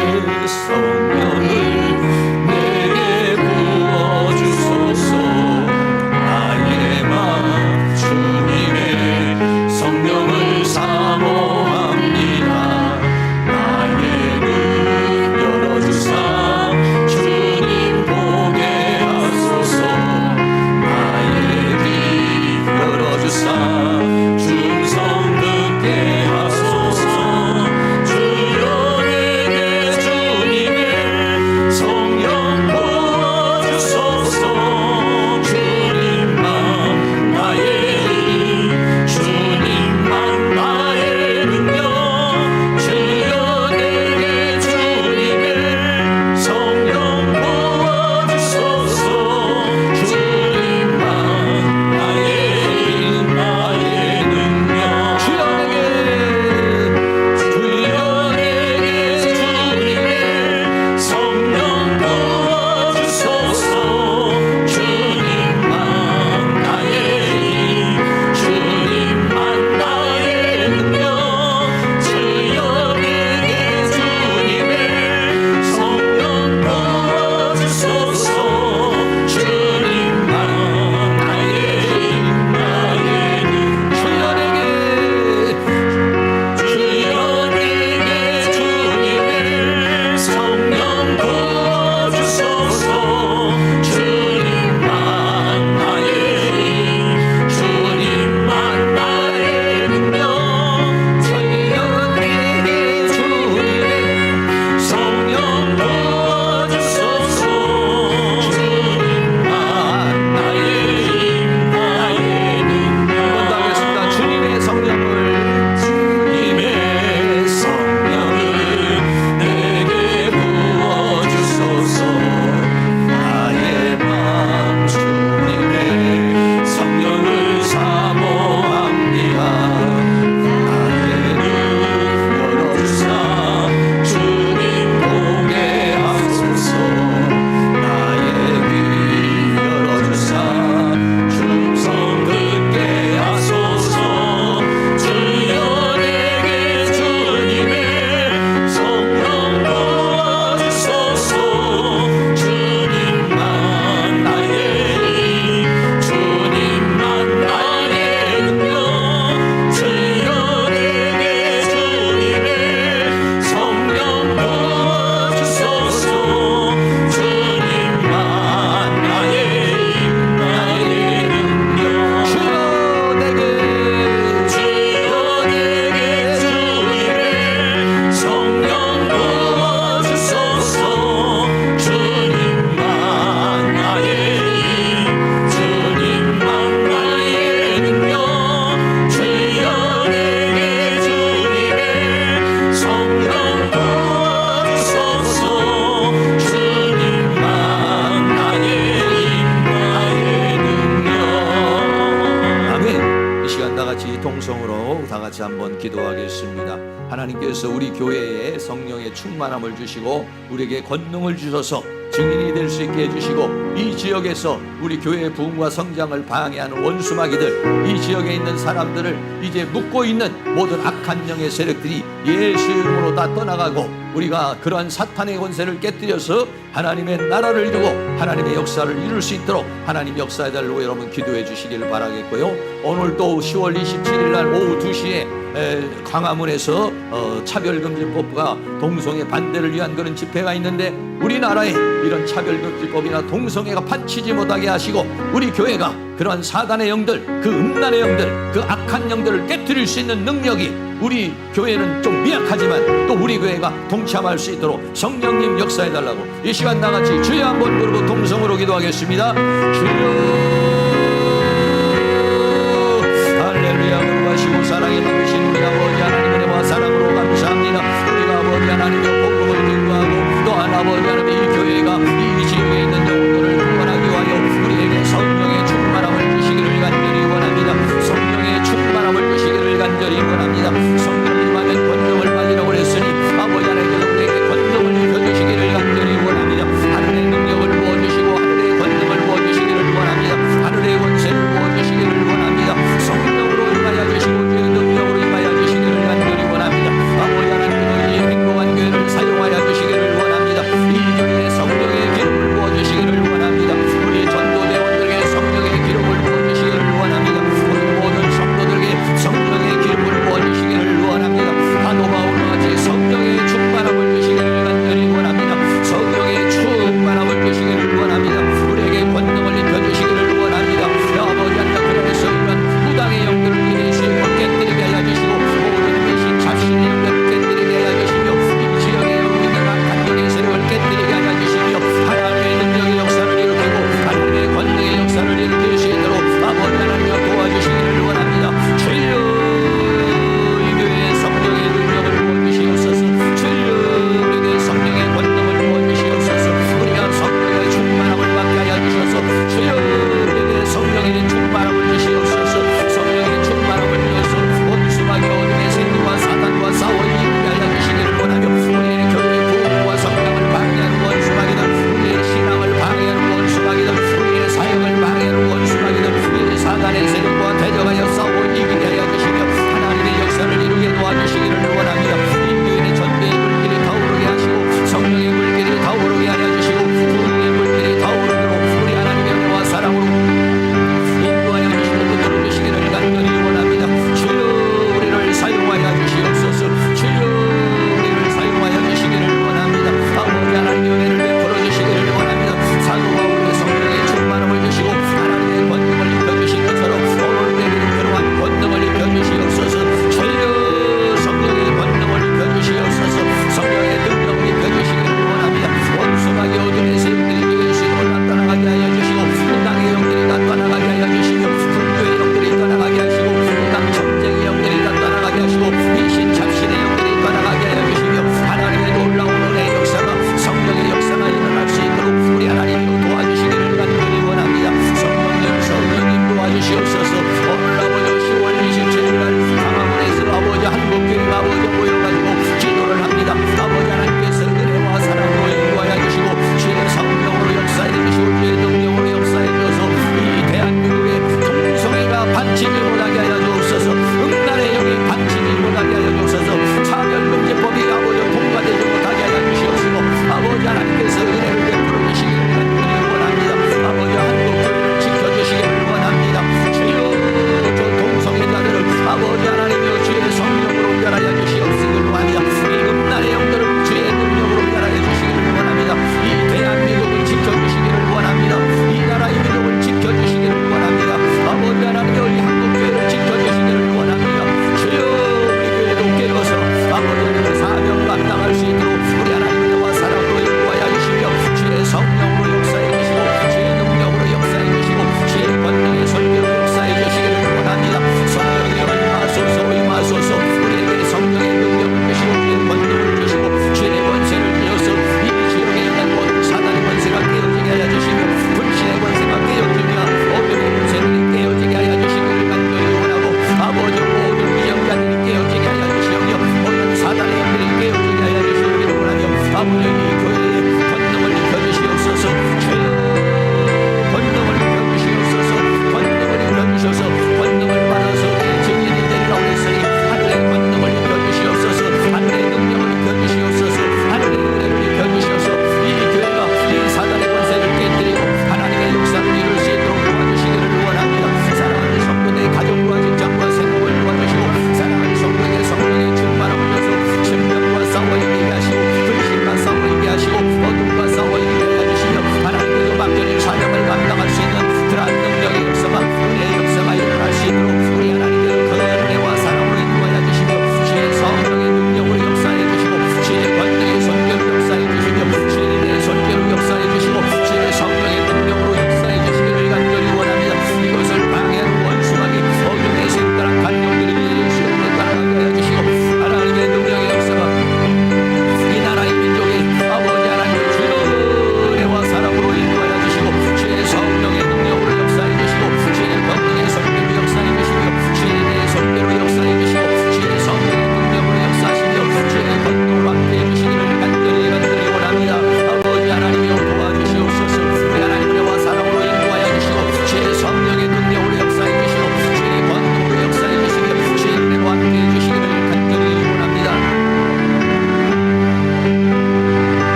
같이 동성으로 다 같이 한번 기도하겠습니다. 하나님께서 우리 교회에 성령의 충만함을 주시고 우리에게 권능을 주셔서 증인이 될 수 있게 해주시고, 이 지역에서 우리 교회의 부흥과 성장을 방해하는 원수마귀들, 이 지역에 있는 사람들을 이제 묶고 있는 모든 악한 영의 세력들이 예수 이름으로 다 떠나가고, 우리가 그러한 사탄의 권세를 깨뜨려서 하나님의 나라를 두고 하나님의 역사를 이룰 수 있도록 하나님 역사해달라고 여러분 기도해 주시기를 바라겠고요. 오늘 또 10월 27일 날 오후 2시에 광화문에서 차별금지법과 동성애 반대를 위한 그런 집회가 있는데, 우리나라에 이런 차별금지법이나 동성애가 받치지 못하게 하시고, 우리 교회가 그러한 사단의 영들, 그 음란의 영들, 그 악한 영들을 깨뜨릴 수 있는 능력이, 우리 교회는 좀 미약하지만 또 우리 교회가 동참할 수 있도록 성령님 역사해달라고 이 시간 나같이 주여 한번 부르고 동성으로 기도하겠습니다. 주여, 하시고 사랑에 넘치신 우리 아버지 하나님 은혜와 사랑으로 감사합니다. 우리가 아버지 하나님의 복음을 증거하고 또한 아버지 하나님 이 교회가 이 지역에 있는 영혼들을 구원하기 위하여 우리에게 성령의 충만함을 주시기를 간절히 원합니다. 성령의 충만함을 주시기를 간절히 원합니다. 성령님 하면 권능을 받으라고 했으니 아버지 하나님께서 우리에게 권능을 주시기를 간절히 원합니다. 하늘의 능력을 부어주시고 하늘의 권능을 부어주시기를 원합니다.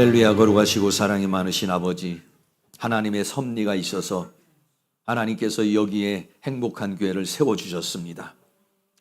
할렐루야. 거룩하시고 사랑이 많으신 아버지, 하나님의 섭리가 있어서 하나님께서 여기에 행복한 교회를 세워주셨습니다.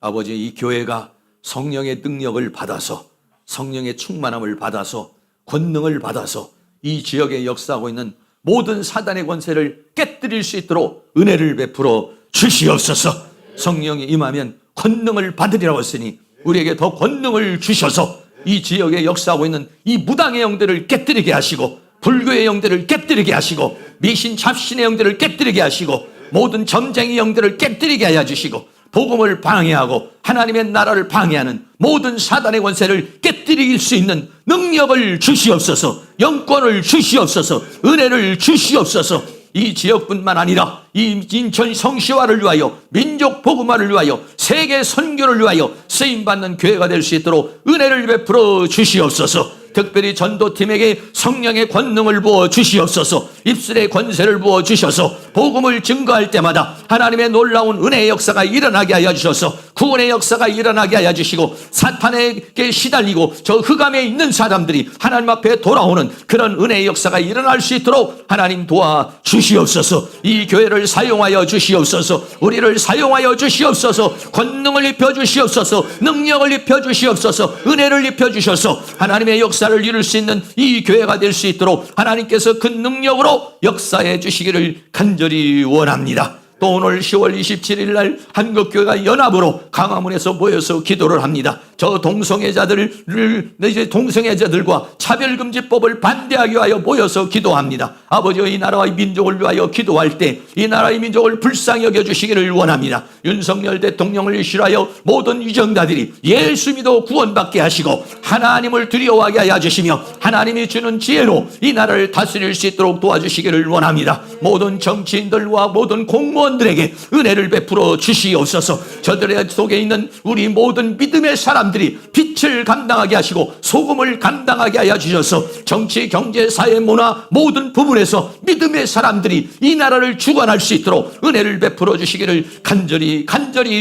아버지, 이 교회가 성령의 능력을 받아서, 성령의 충만함을 받아서, 권능을 받아서 이 지역에 역사하고 있는 모든 사단의 권세를 깨뜨릴 수 있도록 은혜를 베풀어 주시옵소서. 성령이 임하면 권능을 받으리라고 했으니 우리에게 더 권능을 주셔서 이 지역에 역사하고 있는 이 무당의 영들을 깨뜨리게 하시고, 불교의 영들을 깨뜨리게 하시고, 미신 잡신의 영들을 깨뜨리게 하시고, 모든 점쟁이 영들을 깨뜨리게 하여 주시고, 복음을 방해하고 하나님의 나라를 방해하는 모든 사단의 권세를 깨뜨릴 수 있는 능력을 주시옵소서. 영권을 주시옵소서. 은혜를 주시옵소서. 이 지역뿐만 아니라 이 인천 성시화를 위하여, 민족 복음화를 위하여, 세계 선교를 위하여 쓰임받는 교회가 될 수 있도록 은혜를 베풀어 주시옵소서. 특별히 전도팀에게 성령의 권능을 부어 주시옵소서. 입술의 권세를 부어 주셔서 복음을 증거할 때마다 하나님의 놀라운 은혜의 역사가 일어나게 하여 주셔서 구원의 역사가 일어나게 하여 주시고, 사탄에게 시달리고 저 흑암에 있는 사람들이 하나님 앞에 돌아오는 그런 은혜의 역사가 일어날 수 있도록 하나님 도와 주시옵소서. 이 교회를 사용하여 주시옵소서. 우리를 사용하여 주시옵소서. 권능을 입혀 주시옵소서. 능력을 입혀 주시옵소서. 은혜를 입혀 주셔서 하나님의 역사를 이룰 수 있는 이 교회가 될 수 있도록 하나님께서 그 능력으로 역사해 주시기를 간절히 원합니다. 또 오늘 10월 27일 날 한국교회가 연합으로 강화문에서 모여서 기도를 합니다. 저 동성애자들과 차별금지법을 반대하기 위하여 모여서 기도합니다. 아버지, 이 나라와 이 민족을 위하여 기도할 때 이 나라의 민족을 불쌍히 여겨주시기를 원합니다. 윤석열 대통령을 위하여 모든 위정자들이 예수 믿어 구원받게 하시고 하나님을 두려워하게 하여 주시며 하나님이 주는 지혜로 이 나라를 다스릴 수 있도록 도와주시기를 원합니다. 모든 정치인들과 모든 공무원들에게 은혜를 베풀어 주시옵소서. 저들의 속에 있는 우리 모든 믿음의 사람들이 빛을 감당하게 하시고 소금을 감당하게 하여 주셔서 정치, 경제, 사회, 문화 모든 부분에서 믿음의 사람들이 이 나라를 주관할 수 있도록 은혜를 베풀어 주시기를 간절히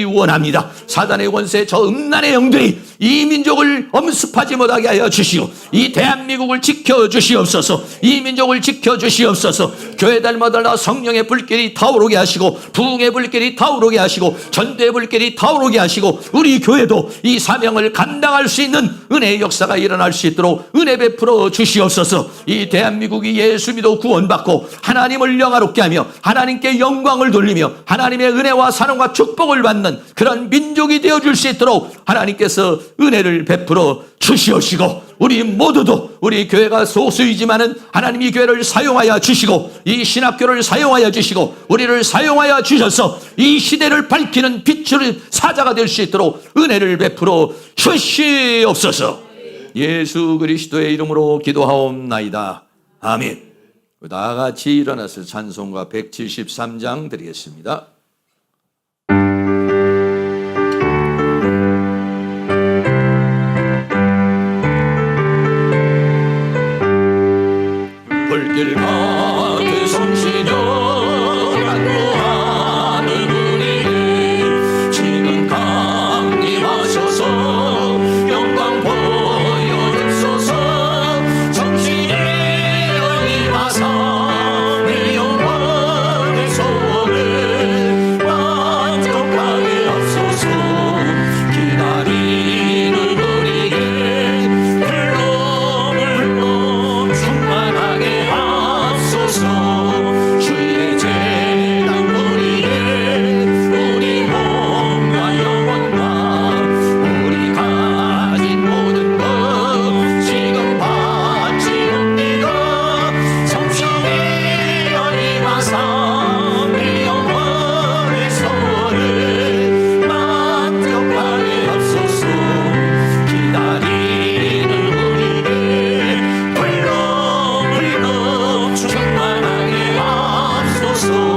원합니다. 사단의 권세, 저 음란의 영들이 이 민족을 엄습하지 못하게 하여 주시오. 이 대한민국을 지켜주시옵소서. 이 민족을 지켜주시옵소서. 교회들마다 성령의 불길이 타오르게 하시고, 부흥의 불길이 타오르게 하시고, 전도의 불길이 타오르게 하시고, 우리 교회도 이 사명을 감당할 수 있는 은혜의 역사가 일어날 수 있도록 은혜 베풀어 주시옵소서. 이 대한민국이 예수 믿어 구원받고 하나님을 영화롭게 하며 하나님께 영광을 돌리며 하나님의 은혜와 사랑과 축복을 받는 그런 민족이 되어줄 수 있도록 하나님께서 은혜를 베풀어 주시옵시고, 우리 모두도 우리 교회가 소수이지만은 하나님이 교회를 사용하여 주시고 이 신학교를 사용하여 주시고 우리를 사용하여 주셔서 이 시대를 밝히는 빛의 사자가 될 수 있도록 은혜를 베풀어 주시옵소서. 예수 그리스도의 이름으로 기도하옵나이다. 아멘. 다 같이 일어나서 찬송가 173장 드리겠습니다. 불길 가득 성신여 안무하는 우리를 지금 강림하셔서 영광 보여주소서. 정신에 임하사 내 영혼의 소원을 만족하게 하소서. 기다리는 우리에게 불러 충만하게 주의 재단 우리의 우리 몸과 영혼과 우리 가진 모든 것 지금 바치옵니다. 성령의 임하사 내 영혼의 소원을 만족하게 하소서. 기다리는 우리의 불러 충만하게 하소서.